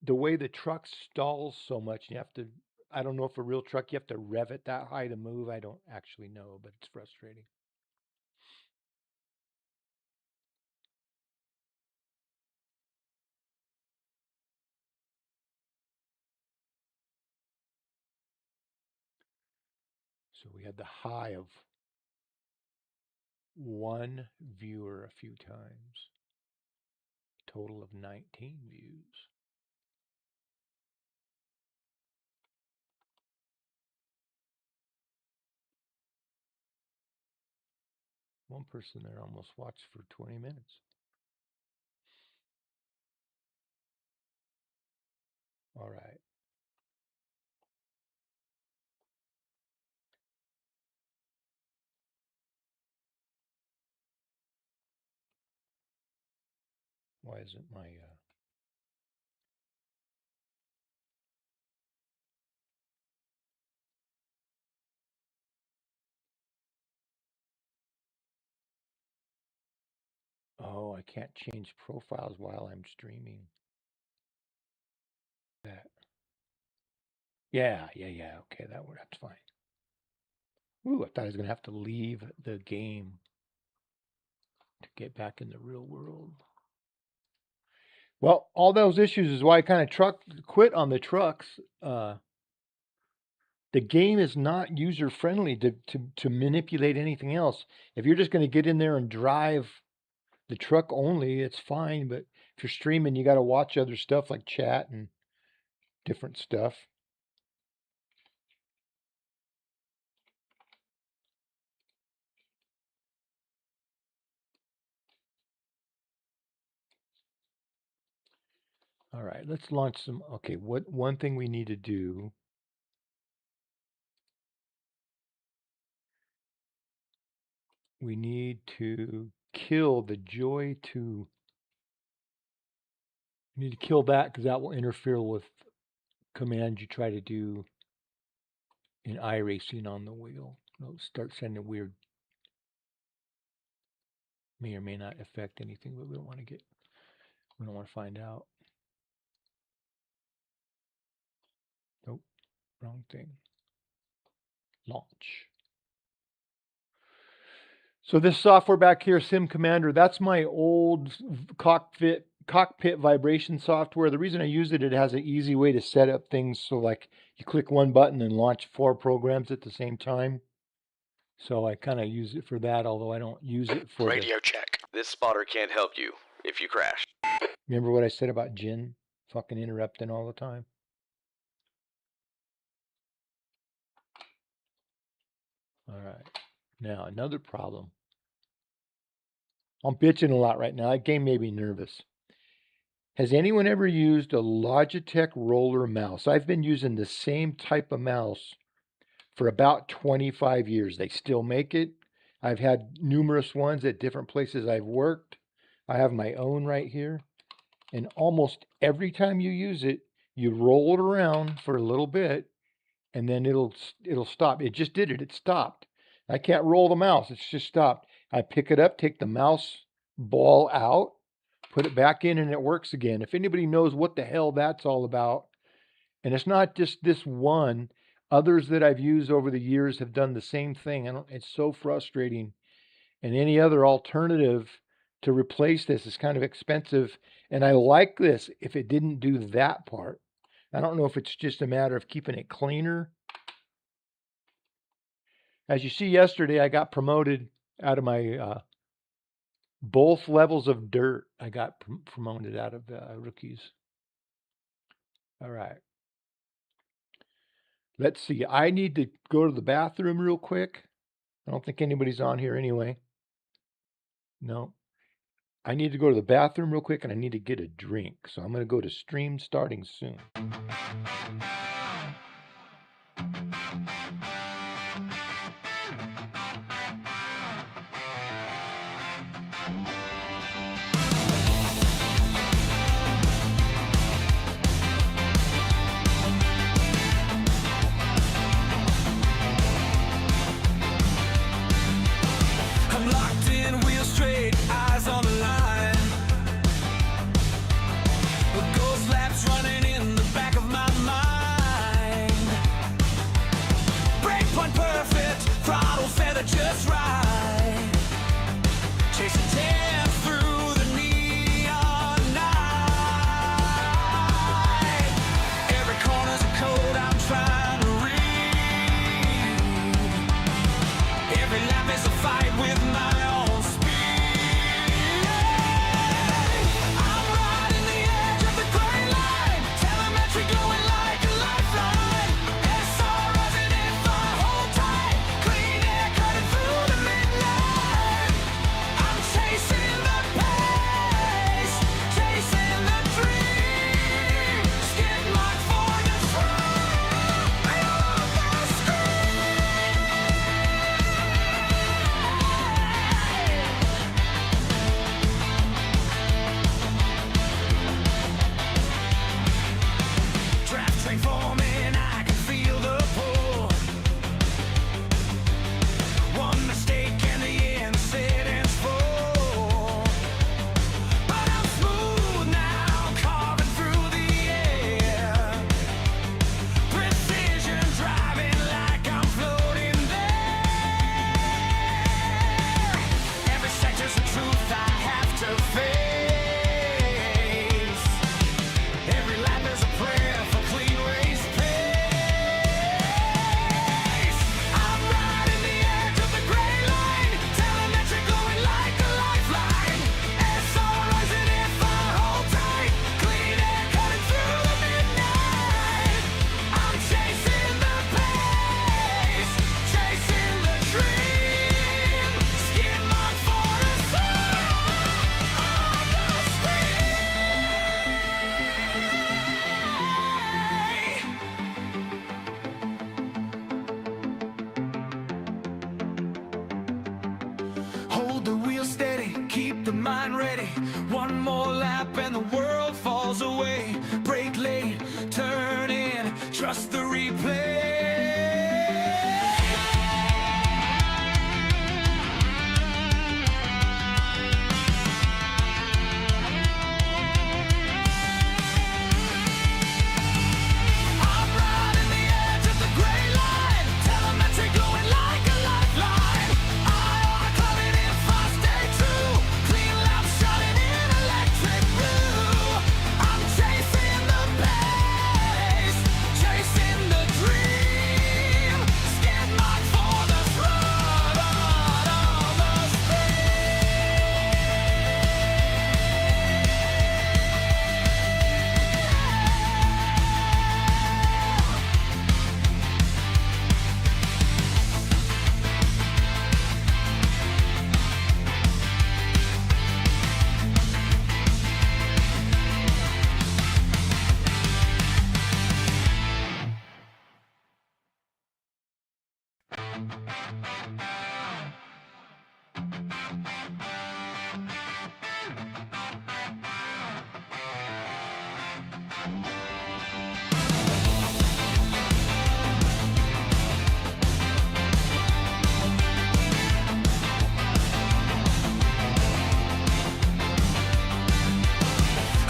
the way the truck stalls so much. You have to, I don't know if a real truck, you have to rev it that high to move. I don't actually know, but it's frustrating. So we had the high of one viewer a few times, total of 19 views. One person there almost watched for 20 minutes. All right. Why isn't my oh, I can't change profiles while I'm streaming. That. Yeah. Okay, that's fine. Ooh, I thought I was gonna have to leave the game to get back in the real world. Well, all those issues is why I kind of quit on the trucks. The game is not user friendly to manipulate anything else. If you're just going to get in there and drive the truck only, it's fine. But if you're streaming, you got to watch other stuff like chat and different stuff. All right, let's launch some. Okay, one thing we need to do. We need to kill the joy to. We need to kill that because that will interfere with commands you try to do in iRacing on the wheel. It'll start sending weird. May or may not affect anything, but we don't want to find out. Nope, wrong thing. Launch. So this software back here, Sim Commander, that's my old cockpit vibration software. The reason I use it, it has an easy way to set up things so like you click one button and launch 4 programs at the same time. So I kind of use it for that, although I don't use it for radio check. This spotter can't help you if you crash. Remember what I said about Jin fucking interrupting all the time? All right. Now, another problem. I'm bitching a lot right now. That game made me nervous. Has anyone ever used a Logitech roller mouse? I've been using the same type of mouse for about 25 years. They still make it. I've had numerous ones at different places I've worked. I have my own right here. And almost every time you use it, you roll it around for a little bit and then it'll stop. It just did it. It stopped. I can't roll the mouse. It's just stopped. I pick it up, take the mouse ball out, put it back in, and it works again. If anybody knows what the hell that's all about, and it's not just this one, others that I've used over the years have done the same thing. It's so frustrating. And any other alternative to replace this. It's kind of expensive, and I like this if it didn't do that part. I don't know if it's just a matter of keeping it cleaner. As you see yesterday, I got promoted out of my both levels of dirt. I got promoted out of rookies. All right. Let's see. I need to go to the bathroom real quick. I don't think anybody's on here anyway. No. I need to go to the bathroom real quick and I need to get a drink. So I'm going to go to stream starting soon. I'm locked in, wheel straight, eyes on the line. The ghost laps running in the back of my mind. Breakpoint perfect, throttle feather just right. Chasing 10 through the neon night. Every corner's a code I'm trying to read. Every lap is a fight with my own speed. I'm riding the edge of the gray line. Telemetry glowing like a lifeline. SR rising if I hold tight. Clean air cutting through the midnight. I'm chasing the pace, chasing the dream. Skidmark for the throne. I almost draft train forming, I can feel the pull. One mistake and the end settings full. But I'm smooth now, carving through the air. Precision driving like I'm floating there. Every sector's a truth I have to face. Every lap is a prayer for clean race pace. I'm riding the edge of the gray line. Telemetry glowing like a lifeline. SR rising if I hold tight. Clean air cutting through the midnight. I'm chasing the pace, chasing the dream. Skidmark for a soul on the hold the wheel steady, keep the mind ready. One more lap and the world falls away. Brake late, turn in, trust the replay. I'm riding the edge of the gray line. Telemetry glowing like a lifeline. IR clubbing if I stay true. Clean laps shining in electric blue. I'm chasing the pace, chasing the dream. Skidmark for the throne on the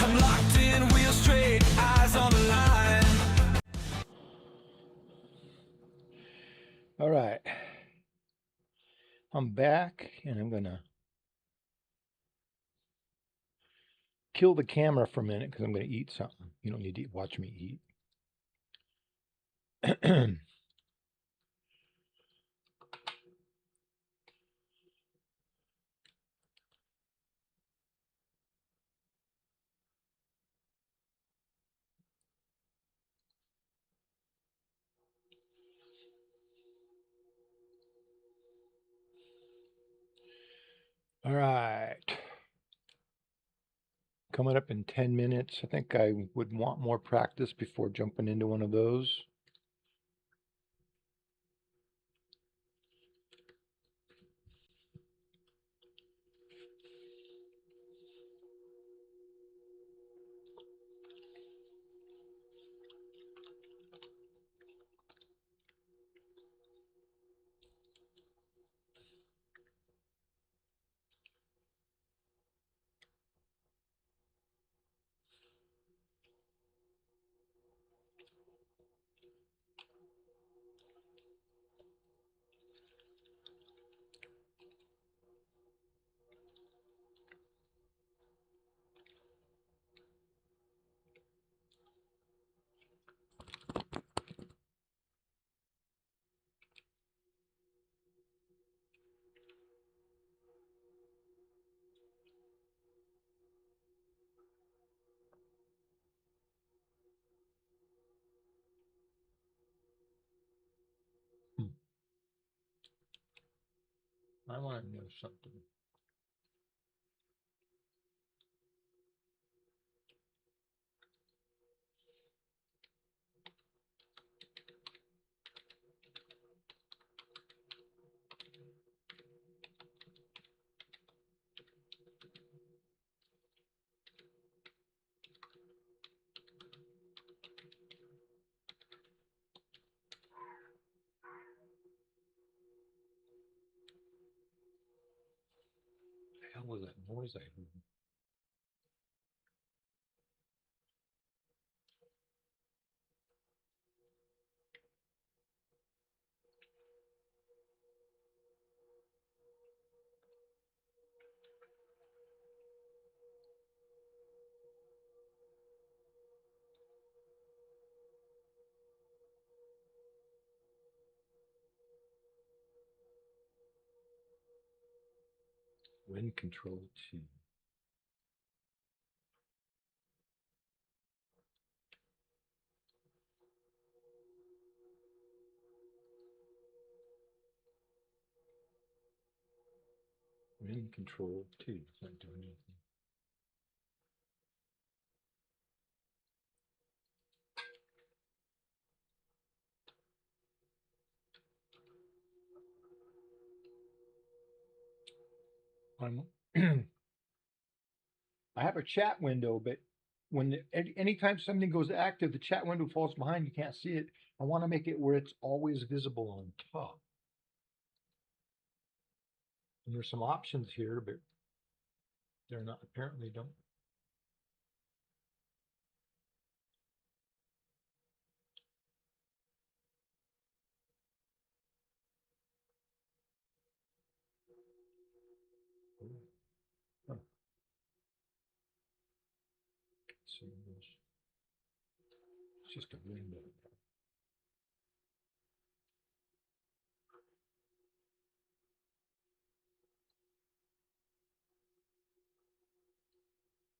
I'm locked in, wheel straight, eyes on the line. All right. I'm back and I'm going to kill the camera for a minute because I'm going to eat something. You don't need to watch me eat. All right. Coming up in 10 minutes. I think I would want more practice before jumping into one of those. I want to know something. The hell was that noise I heard? Wind control 2. Wind control 2. It's not doing anything. I have a chat window, but when anytime something goes active, the chat window falls behind. You can't see it. I want to make it where it's always visible on top. And there's some options here, but they're not apparently don't. Huh. So it's just a window.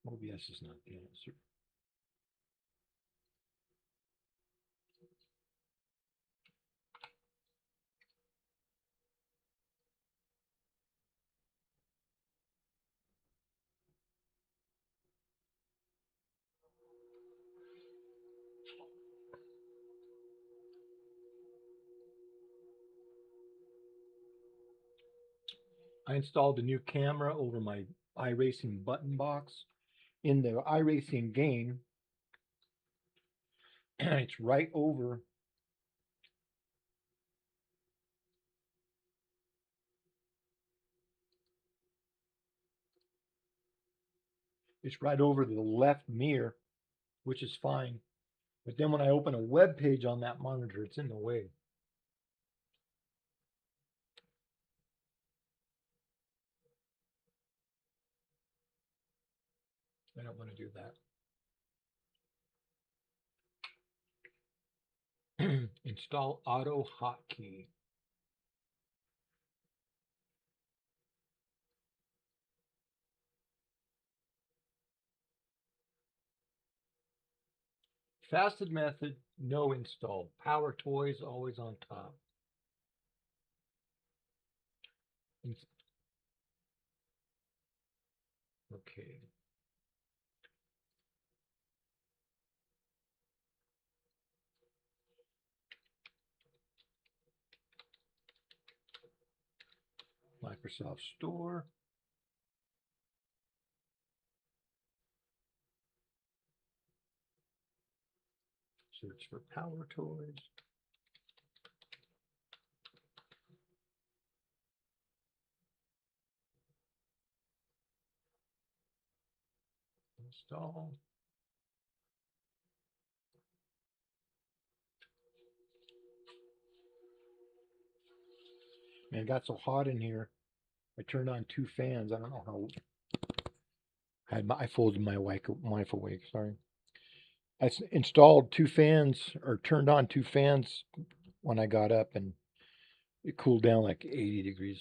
OBS is not the answer. I installed a new camera over my iRacing button box. In the iRacing game, it's right over the left mirror, which is fine. But then when I open a web page on that monitor, it's in the way. And don't want to do that. Install auto hotkey. Fastest method, no install. Power toys always on top. Okay. Microsoft Store. Search for power toys. Install. Man, it got so hot in here. I turned on 2 fans. I don't know how. I folded my wife away. Sorry. I installed 2 fans or turned on 2 fans when I got up, and it cooled down like 80 degrees.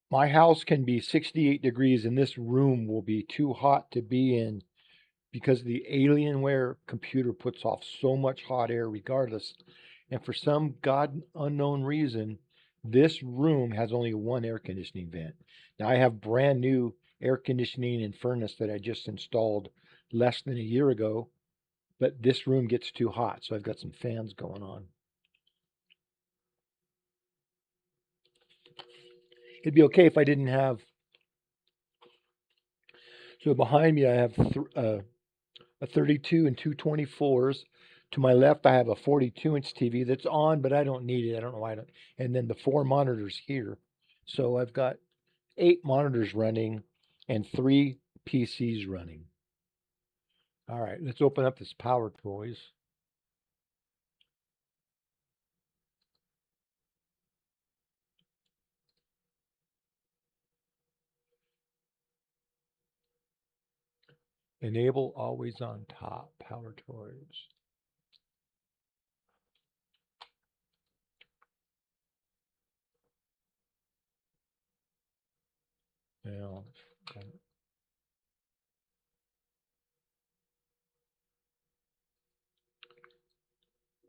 My house can be 68 degrees, and this room will be too hot to be in because the Alienware computer puts off so much hot air regardless. And for some God unknown reason, this room has only one air conditioning vent. Now I have brand new air conditioning and furnace that I just installed less than a year ago, but this room gets too hot, so I've got some fans going on. It'd be okay if I didn't have. So behind me, I have a 32 and 224s. To my left, I have a 42-inch TV that's on, but I don't need it. I don't know why I don't. And then the 4 monitors here. So I've got 8 monitors running and 3 PCs running. All right, let's open up this Power Toys. Enable always on top, Power Toys. Now,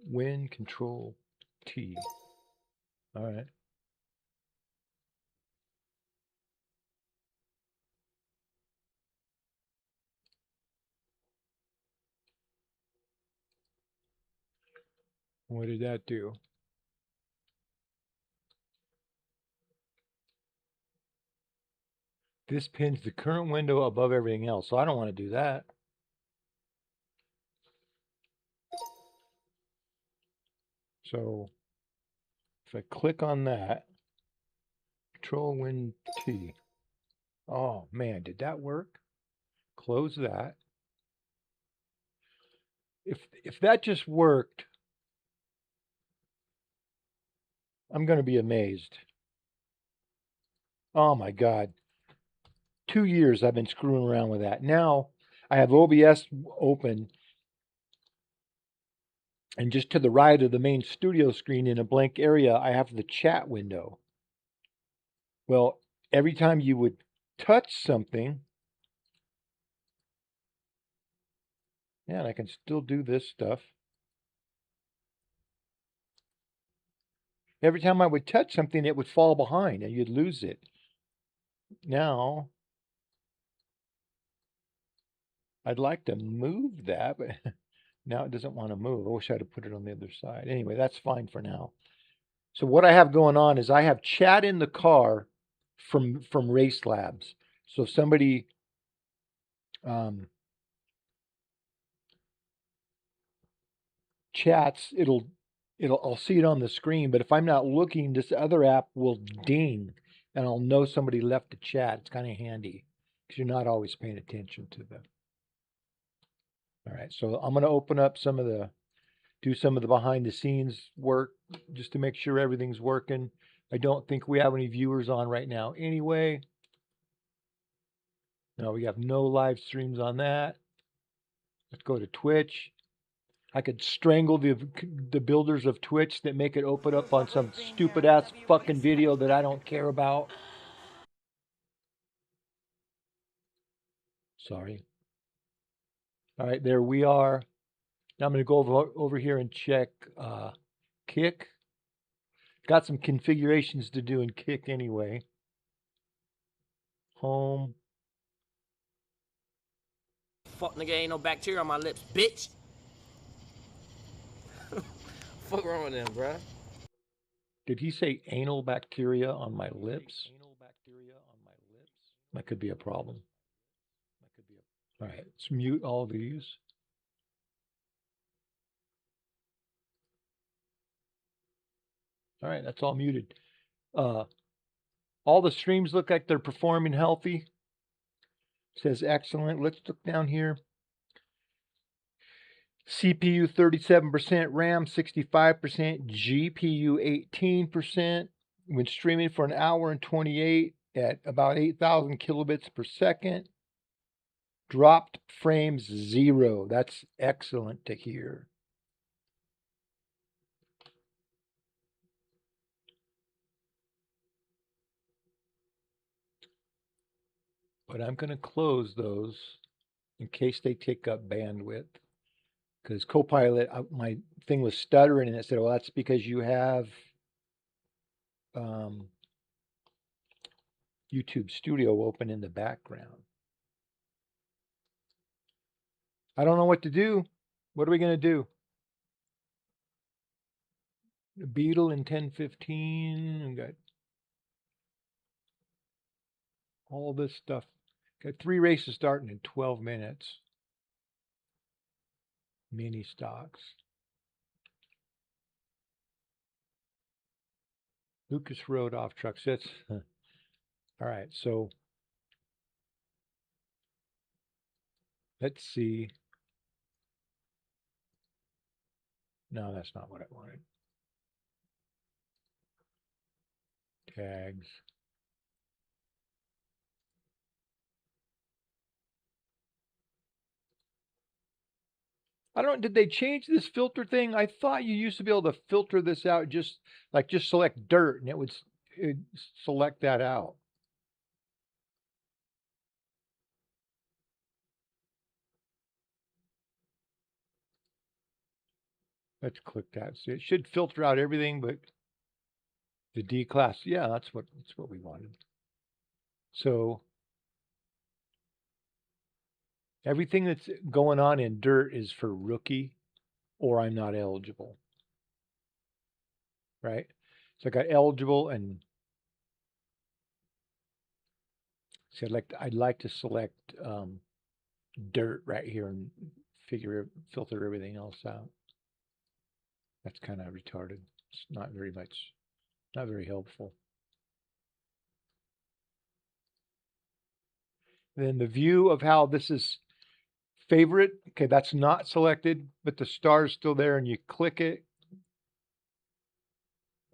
Win Control T. All right. What did that do? This pins the current window above everything else, so I don't want to do that. So if I click on that, Control Win T. Oh man, did that work? Close that. If that just worked, I'm going to be amazed. Oh my God. 2 years I've been screwing around with that. Now I have OBS open, and just to the right of the main studio screen in a blank area, I have the chat window. Well, every time you would touch something, yeah, and I can still do this stuff. Every time I would touch something, it would fall behind and you'd lose it. Now, I'd like to move that, but now it doesn't want to move. I wish I'd have put it on the other side. Anyway, that's fine for now. So what I have going on is I have chat in the car from Race Labs. So if somebody chats, I'll see it on the screen, but if I'm not looking, this other app will ding and I'll know somebody left a chat. It's kind of handy because you're not always paying attention to them. All right, so I'm going to open up do some of the behind the scenes work just to make sure everything's working. I don't think we have any viewers on right now anyway. Now we have no live streams on that. Let's go to Twitch. I could strangle the builders of Twitch that make it open up on some stupid ass fucking video that I don't care about. Sorry. All right, there we are. Now I'm going to go over here and check Kick. Got some configurations to do in Kick anyway. Home. Fuck nigga, ain't no bacteria on my lips, bitch. Fuck wrong with them, bruh? Did he say anal bacteria on my lips? That could be a problem. All right, let's mute all these. All right, that's all muted. All the streams look like they're performing healthy. Says excellent. Let's look down here. CPU 37%, RAM 65%, GPU 18%. When streaming for an hour and 28 at about 8,000 kilobits per second. Dropped frames 0. That's excellent to hear. But I'm going to close those in case they take up bandwidth. Because Copilot, my thing was stuttering and it said, well, that's because you have YouTube Studio open in the background. I don't know what to do. What are we going to do? The Beetle in 10:15. We got all this stuff. Got 3 races starting in 12 minutes. Mini stocks. Lucas Road off trucks. That's all right. So let's see. No, that's not what I wanted. Tags. I don't, did they change this filter thing? I thought you used to be able to filter this out, just select dirt and it'd select that out. Let's click that. So it should filter out everything but the D class. Yeah, that's what we wanted. So everything that's going on in dirt is for rookie or I'm not eligible. Right? So I got eligible and see I'd like to select dirt right here and filter everything else out. That's kind of retarded. It's not very helpful. Then the view of how this is favorite. Okay, that's not selected, but the star is still there and you click it.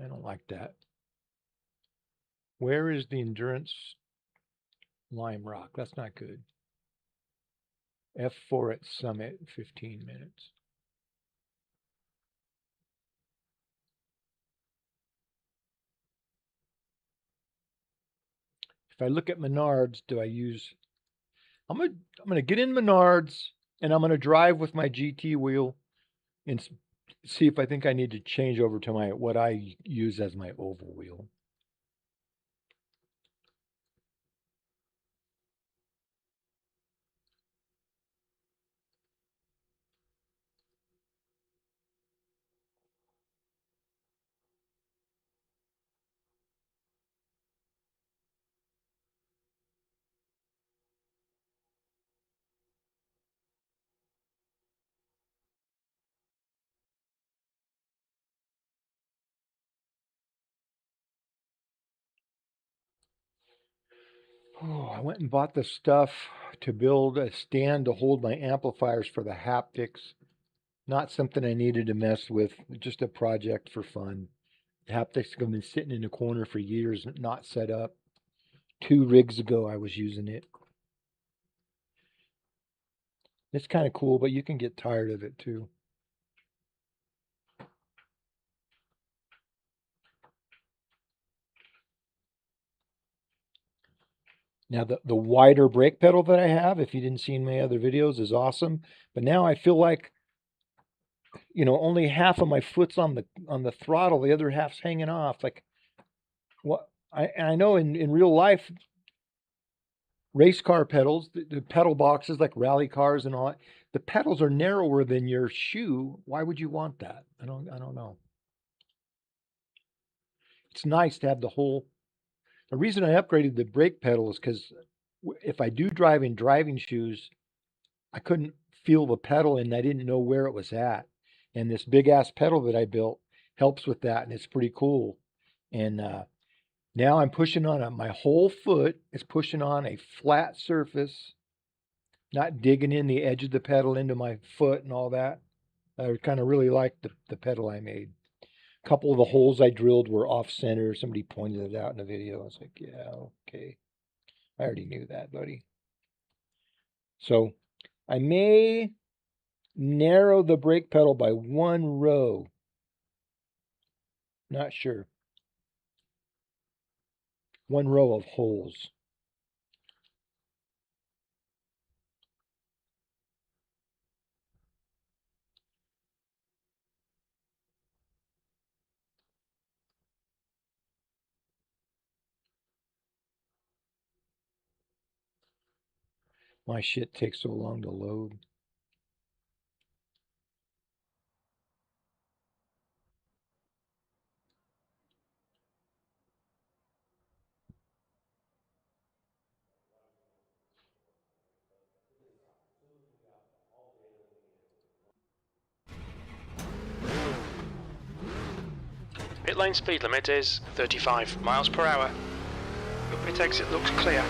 I don't like that. Where is the endurance Lime Rock? That's not good. F4 at Summit, 15 minutes. If I look at Menards, do I use... I'm gonna get in Menards and I'm gonna drive with my GT wheel and see if I think I need to change over to what I use as my oval wheel. Oh, I went and bought the stuff to build a stand to hold my amplifiers for the haptics. Not something I needed to mess with, just a project for fun. The haptics have been sitting in the corner for years, not set up. 2 rigs ago I was using it. It's kind of cool, but you can get tired of it too. Now the wider brake pedal that I have, if you didn't see in my other videos, is awesome. But now I feel like, you know, only half of my foot's on the throttle, the other half's hanging off. Like what I know in real life, race car pedals, the pedal boxes like rally cars and all that, the pedals are narrower than your shoe. Why would you want that? I don't know. It's nice to have the whole. The reason I upgraded the brake pedal is because if I do drive in driving shoes, I couldn't feel the pedal and I didn't know where it was at. And this big ass pedal that I built helps with that, and it's pretty cool. And now I'm pushing on my whole foot is pushing on a flat surface, not digging in the edge of the pedal into my foot and all that. I kind of really liked the pedal I made. A couple of the holes I drilled were off center. Somebody pointed it out in a video. I was like, yeah, okay. I already knew that, buddy. So I may narrow the brake pedal by 1 row. Not sure. 1 row of holes. My shit takes so long to load. Pit lane speed limit is 35 miles per hour. The pit exit looks clear.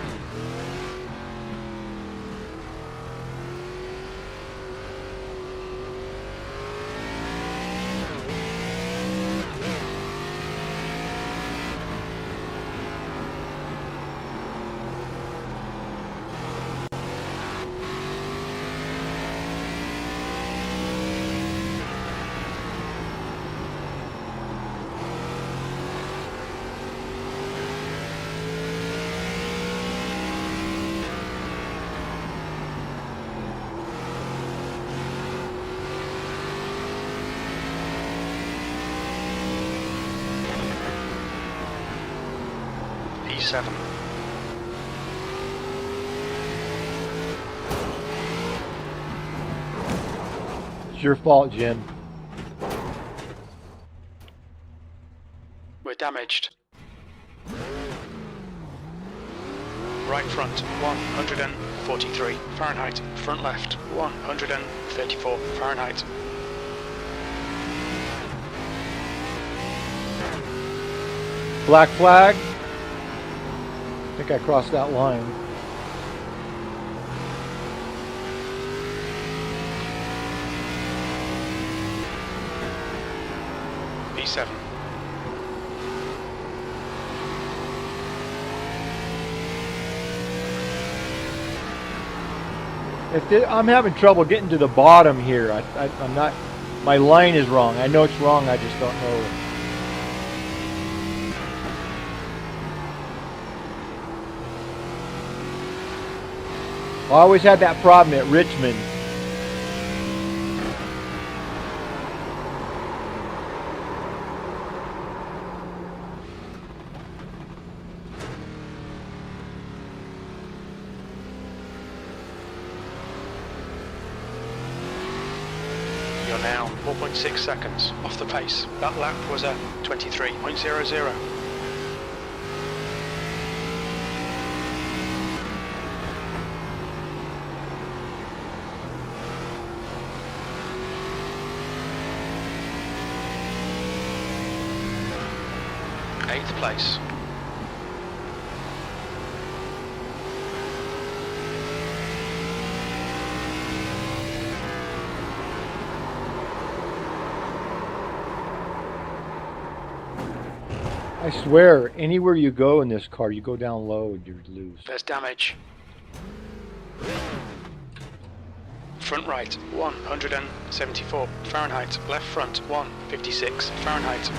P7. It's your fault, Jim. We're damaged. Right front 143 Fahrenheit. Front left 134 Fahrenheit. Black flag. I think I crossed that line. P7. I'm having trouble getting to the bottom here. I'm not. My line is wrong. I know it's wrong. I just don't know. I always had that problem at Richmond. You're now 4.6 seconds off the pace. That lap was a 23.00. Eighth place. I swear, anywhere you go in this car, you go down low and you lose. There's damage. front right 174 Fahrenheit, left front 156 Fahrenheit.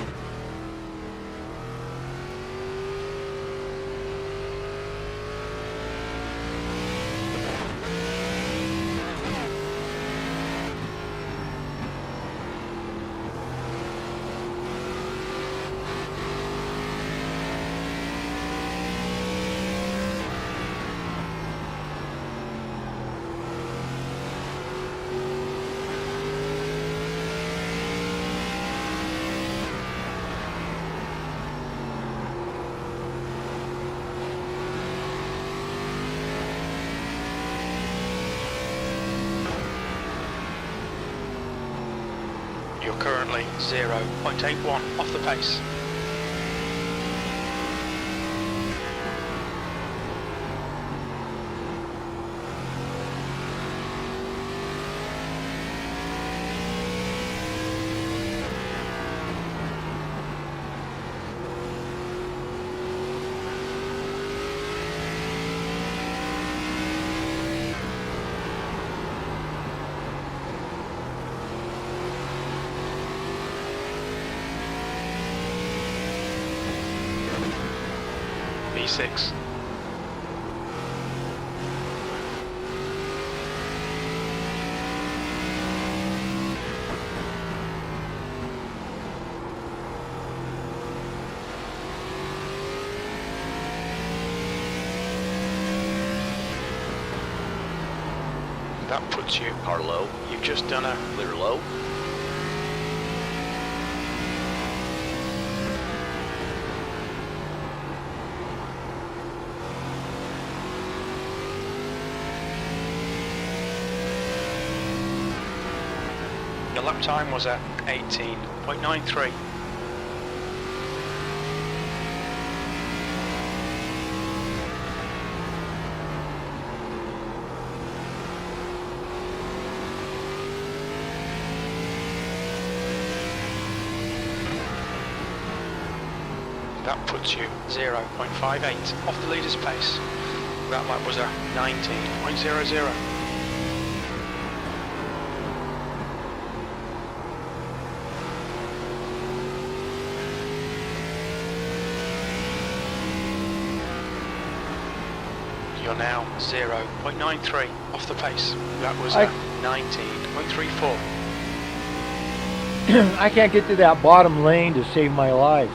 You're currently 0.81 off the pace. B6. That puts you Car low. You've just done a Clear low. Your lap time was at 18.93. That puts you 0.58 off the leader's pace. That lap was a 19.00. You're now 0.93 off the pace. That was a 19.34. I can't get to that bottom lane to save my life.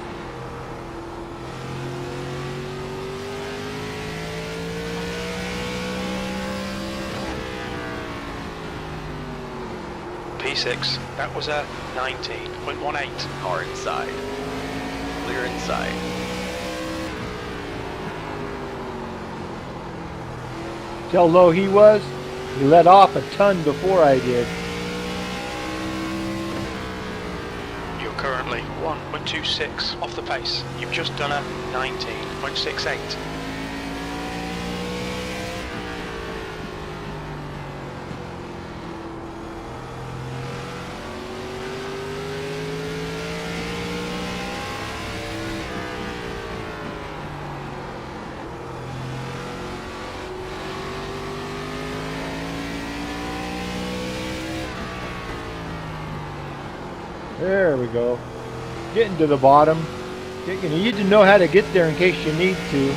P6, that was a 19.18. Car inside. Clear inside. See how low he was? He let off a ton before I did. You're currently 1.26 off the pace. You've just done a 19.68. There we go. Getting to the bottom. You need to know how to get there in case you need to.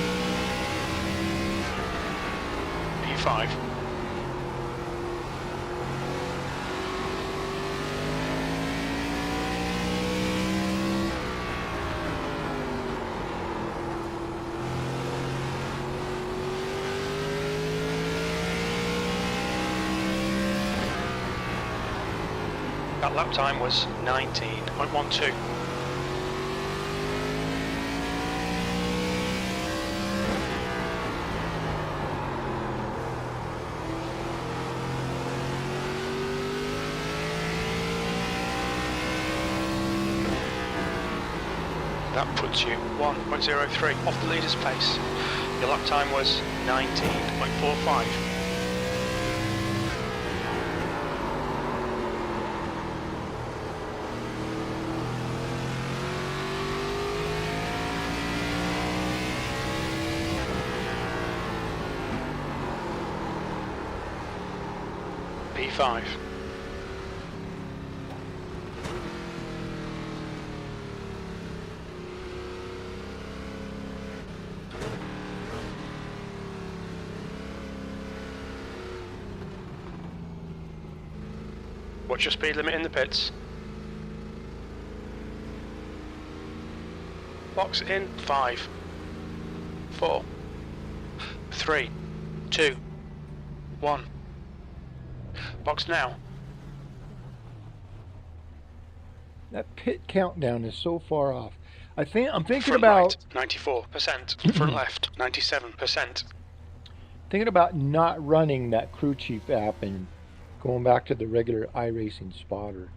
P5. That lap time was 19.12. That puts you 1.03 off the leader's pace. Your lap time was 19.45. P5. What's your speed limit in the pits? Box in 5, 4, 3, 2, 1. Box now. That pit countdown is so far off. I'm thinking Front about right, 94%. Front left, 97%. thinking about not running that crew chief app and going back to the regular iRacing spotter.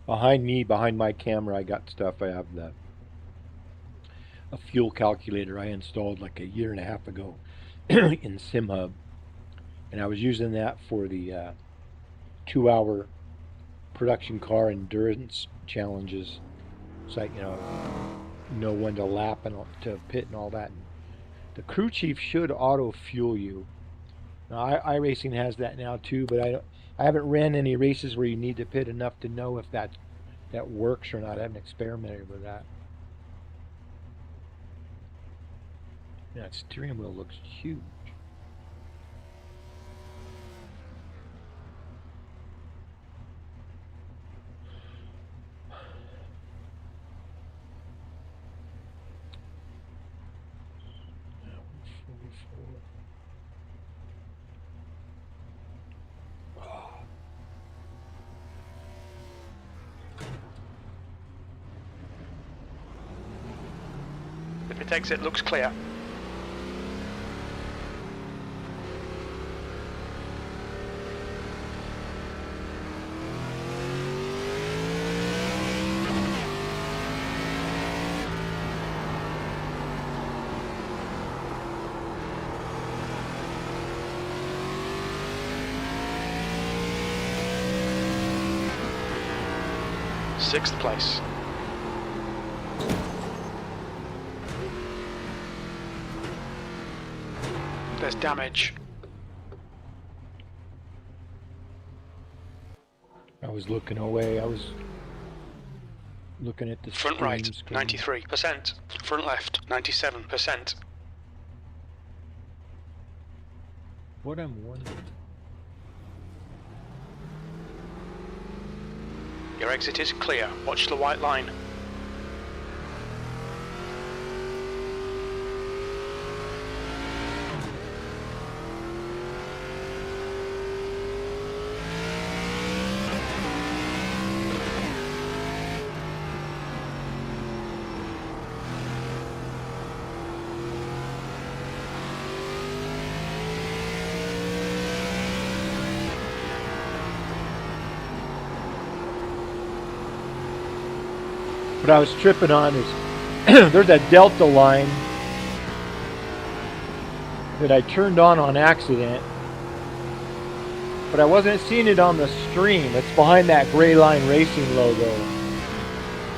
Behind me, behind my camera, I got stuff. I have a fuel calculator I installed like a year and a half ago in SimHub, and I was using that for the 2-hour production car endurance challenges. So know when to lap and to pit and all that. And the crew chief should auto fuel you. Now, iRacing has that now too, but I haven't ran any races where you need to pit enough to know if that works or not. I haven't experimented with that. That steering wheel looks huge. The pit exit looks clear. Sixth place. There's damage. I was looking away. I was looking at the Front right, 93%. Front left, 97%. What I'm wondering. Your exit is clear. Watch the white line. What I was tripping on is there's a delta line that I turned on accident, but I wasn't seeing it on the stream. It's behind that gray line racing logo.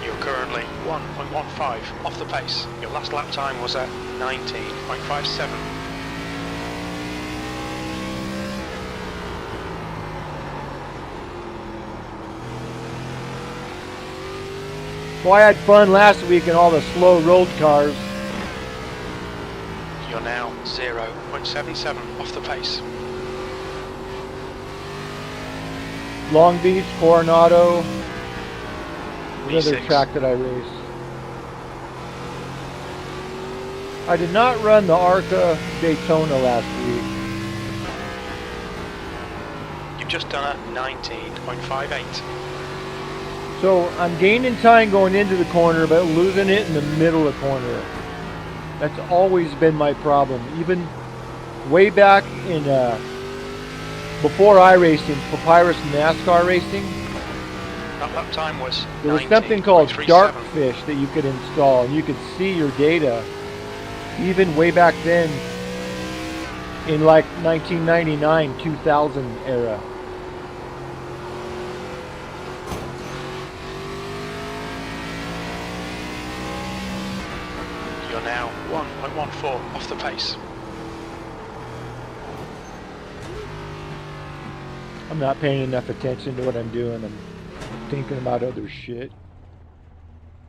You're currently 1.15 off the pace. Your last lap time was at 19.57. Well, I had fun last week in all the slow road cars. You're now 0.77 off the pace. Long Beach, Coronado, the other V6. track that I raced. I did not run the ARCA Daytona last week. You've just done a 19.58. So I'm gaining time going into the corner, but losing it in the middle of the corner. That's always been my problem. Even way back in before iRacing, Papyrus NASCAR racing, That lap time was there was something called 19.37. Darkfish that you could install, and you could see your data, even way back then, in like 1999, 2000 era. You're now 1.14 off the pace. I'm not paying enough attention to what I'm doing. I'm thinking about other shit.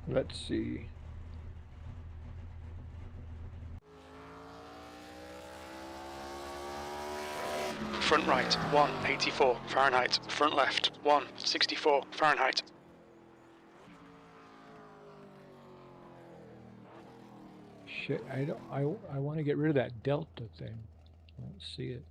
Let's see. Front right 184 Fahrenheit. Front left 164 Fahrenheit. Shit, I want to get rid of that delta thing. I don't see it.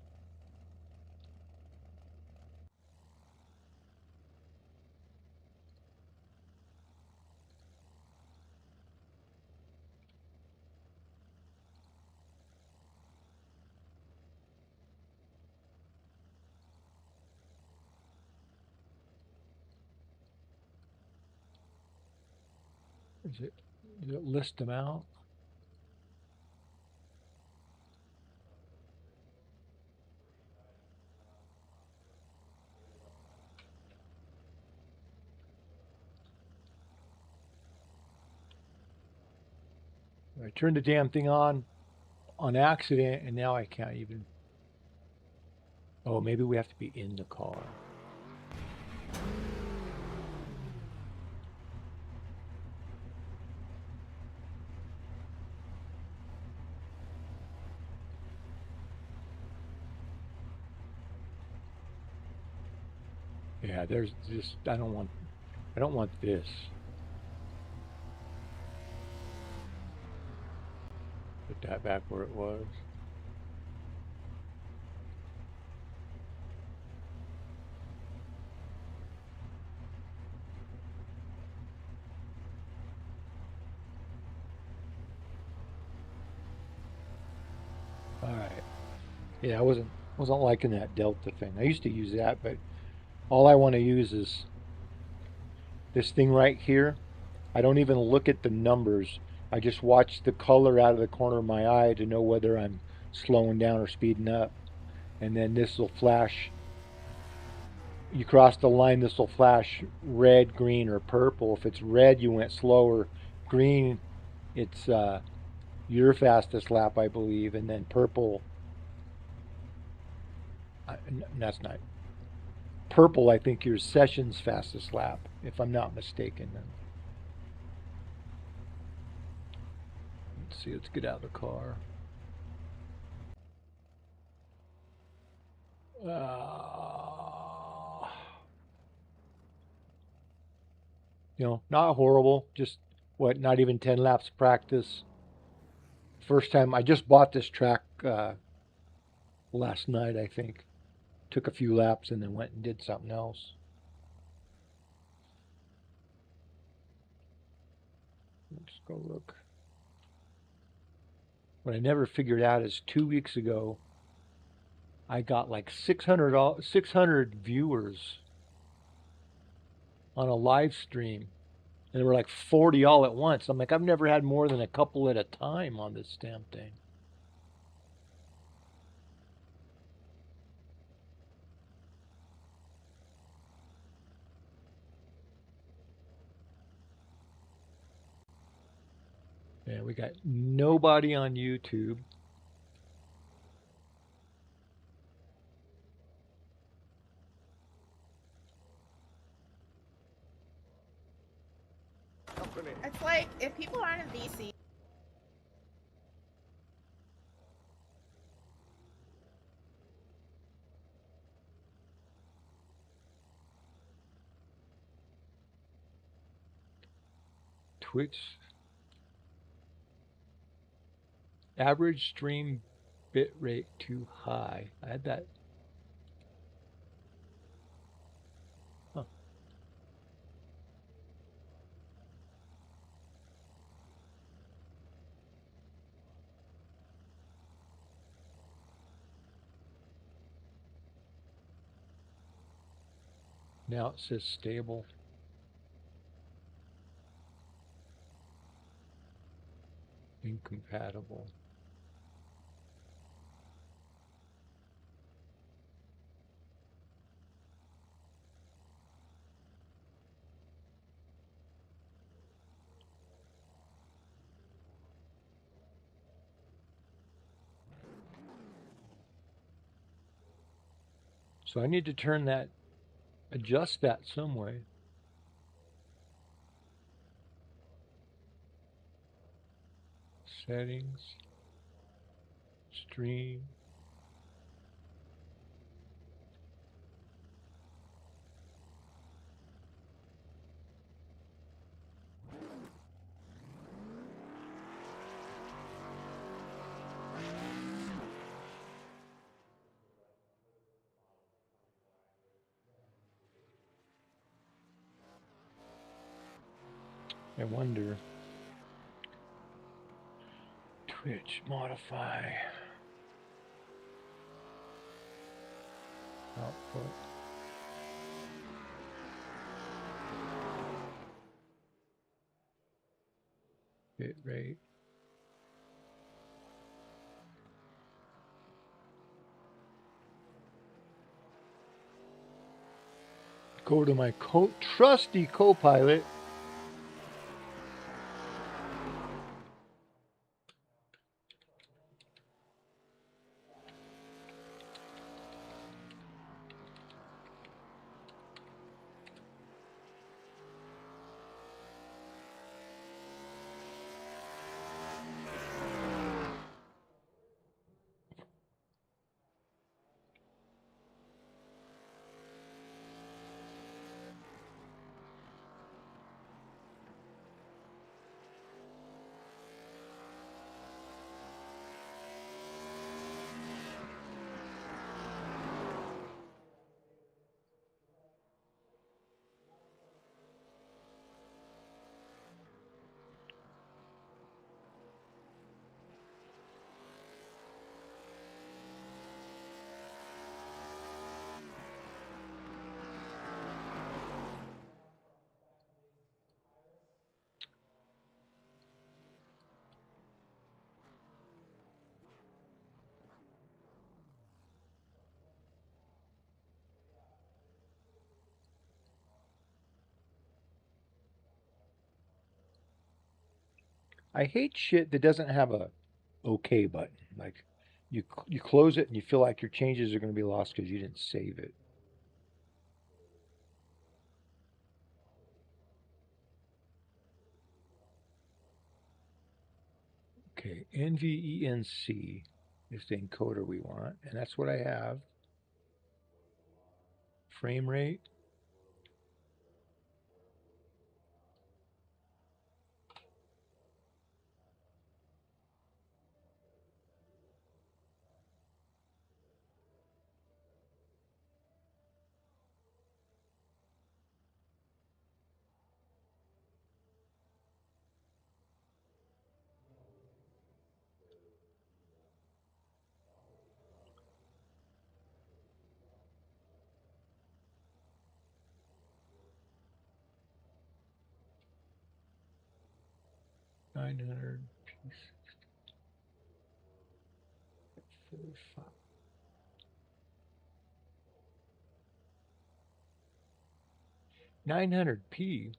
Does it list them out? I turned the damn thing on accident, and now I can't even. Oh, maybe we have to be in the car. Yeah, there's just I don't want this. Put that back where it was. All right. Yeah, I wasn't liking that delta thing. I used to use that, but all I want to use is this thing right here. I don't even look at the numbers. I just watch the color out of the corner of my eye to know whether I'm slowing down or speeding up. And then this will flash. You cross the line, this will flash red, green, or purple. If it's red, you went slower. Green, it's your fastest lap, I believe. And then purple, that's not. Purple, I think, your session's fastest lap, if I'm not mistaken. Let's see, let's get out of the car. Not horrible. Just what? Not even 10 laps practice. First time I just bought this track last night. I think took a few laps and then went and did something else. Let's go look. What I never figured out is 2 weeks ago, I got like 600 viewers on a live stream. And there were like 40 all at once. I'm like, I've never had more than a couple at a time on this damn thing. Yeah, we got nobody on YouTube. It's like if people aren't in VC. Twitch average stream bit rate too high. I had that. Huh. Now it says stable. Incompatible. So I need to turn that, adjust that some way. Settings, stream. I wonder. Twitch, modify. Output. Bit rate. Go to my trusty co-pilot. I hate shit that doesn't have a OK button. Like you close it and you feel like your changes are going to be lost because you didn't save it. Okay, NVENC is the encoder we want, and that's what I have. Frame rate. $900 45. $900p.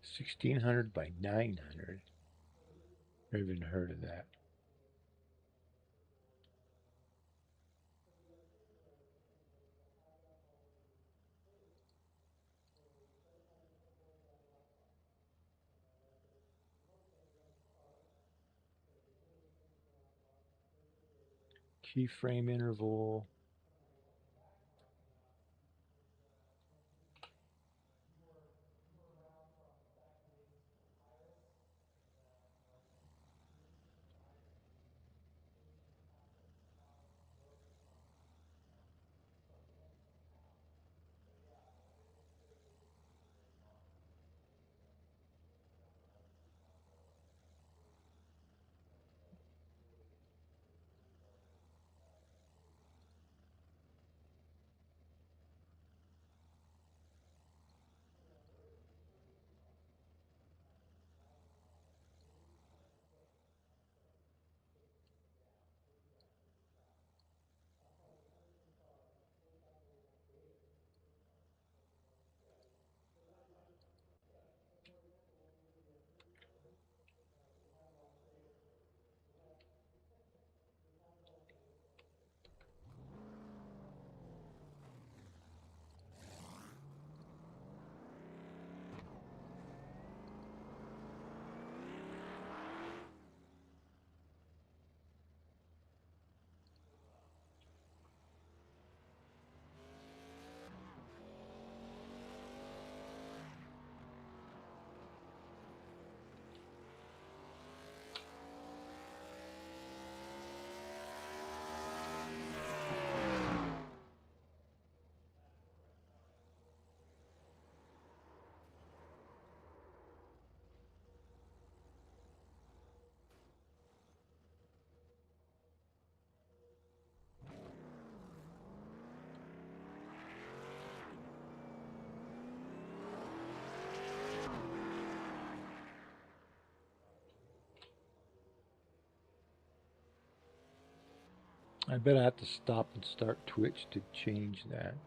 1600 by 900. Never even heard of that. Keyframe interval. I bet I have to stop and start Twitch to change that.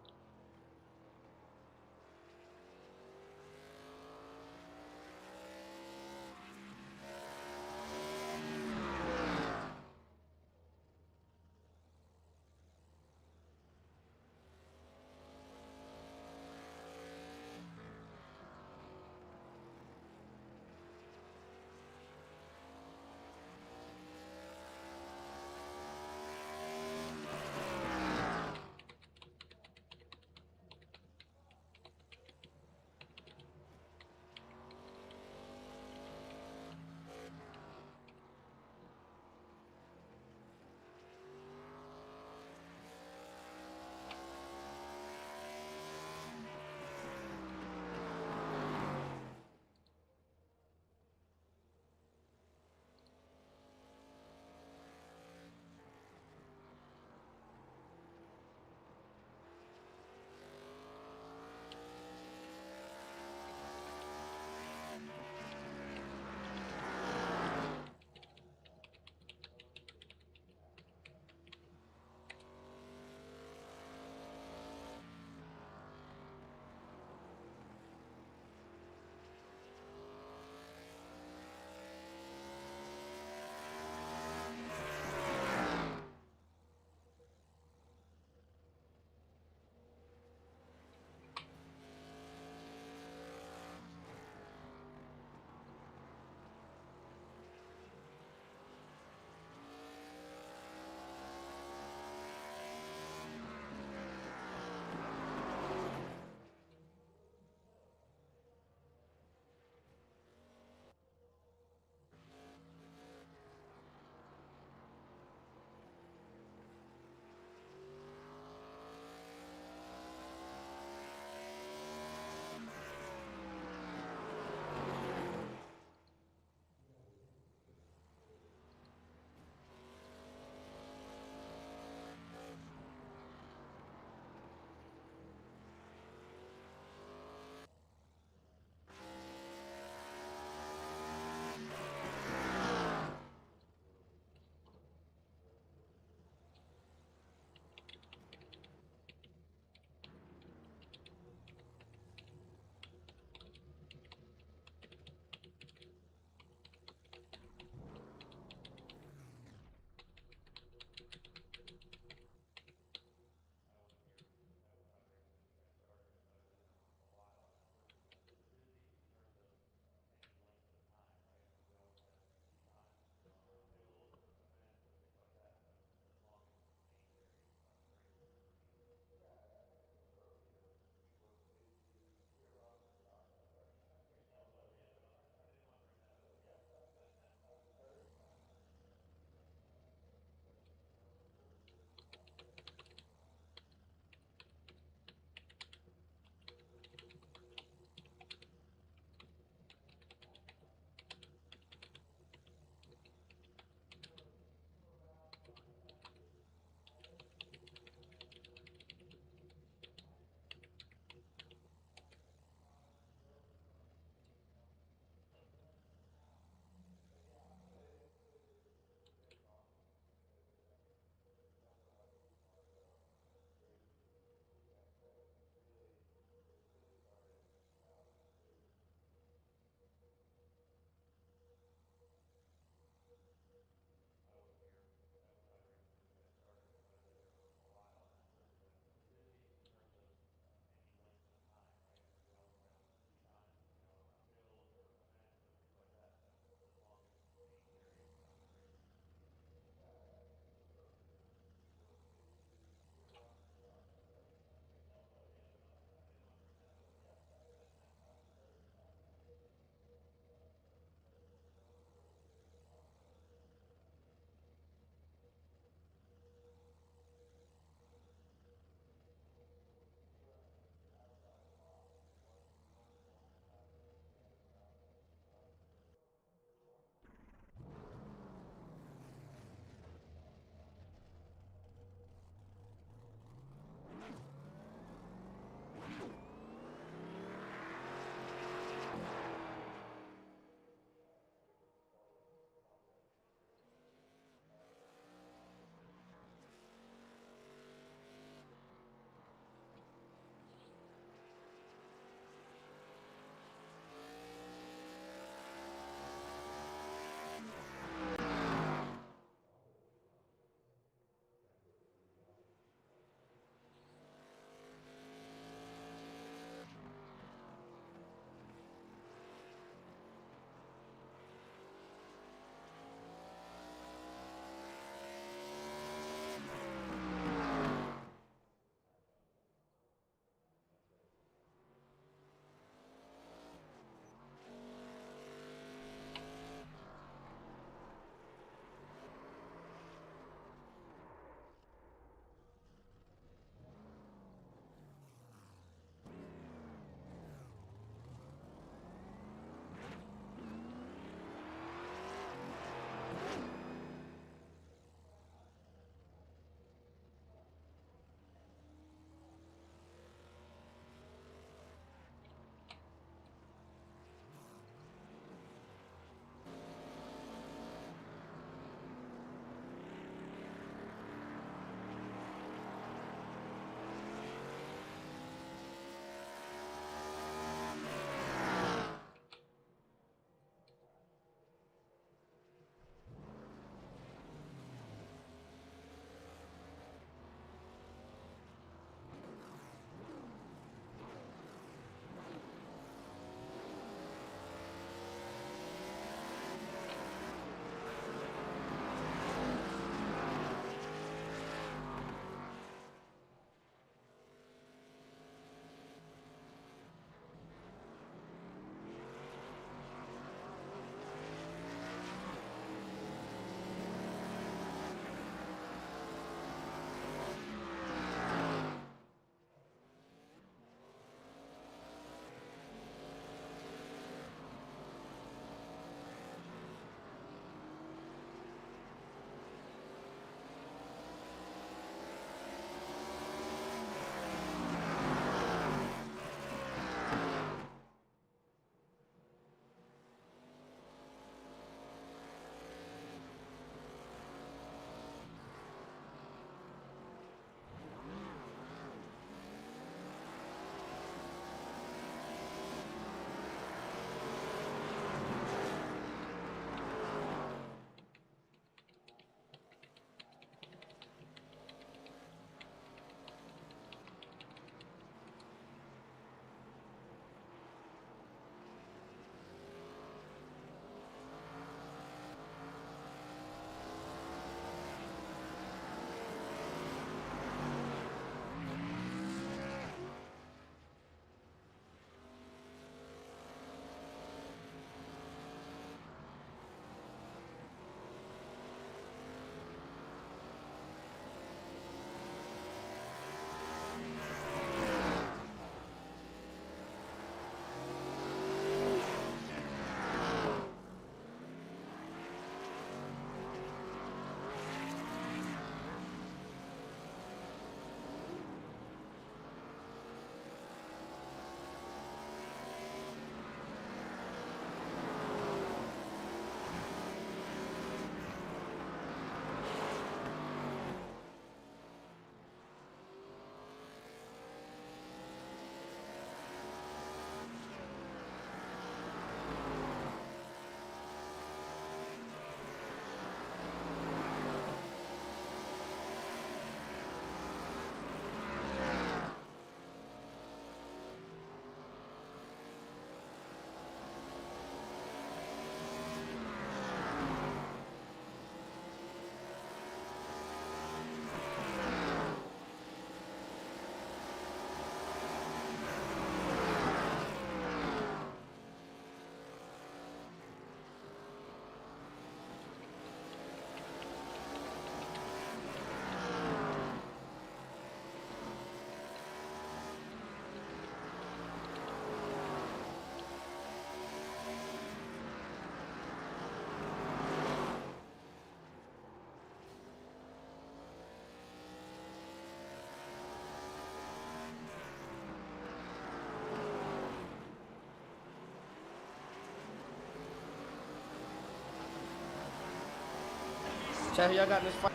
Chat, who y'all got in this fight?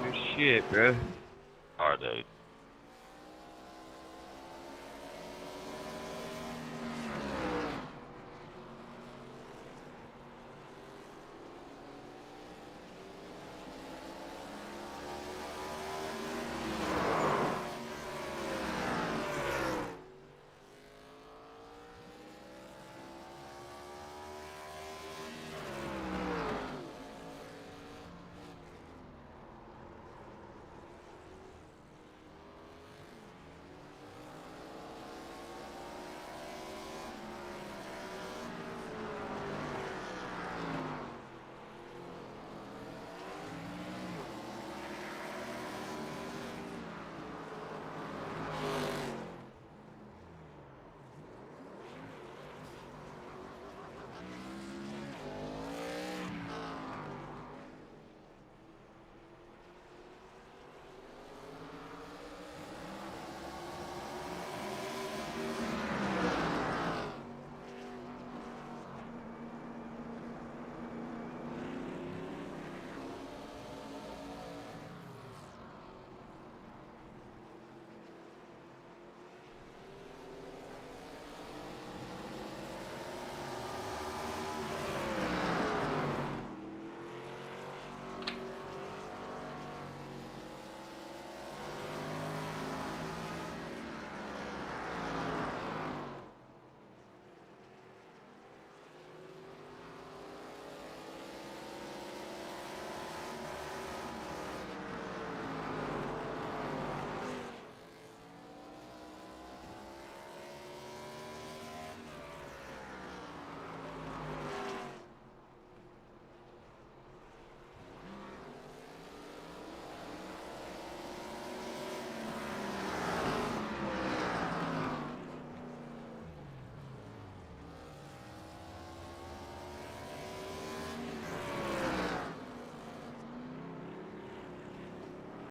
Good shit, bro. Are they?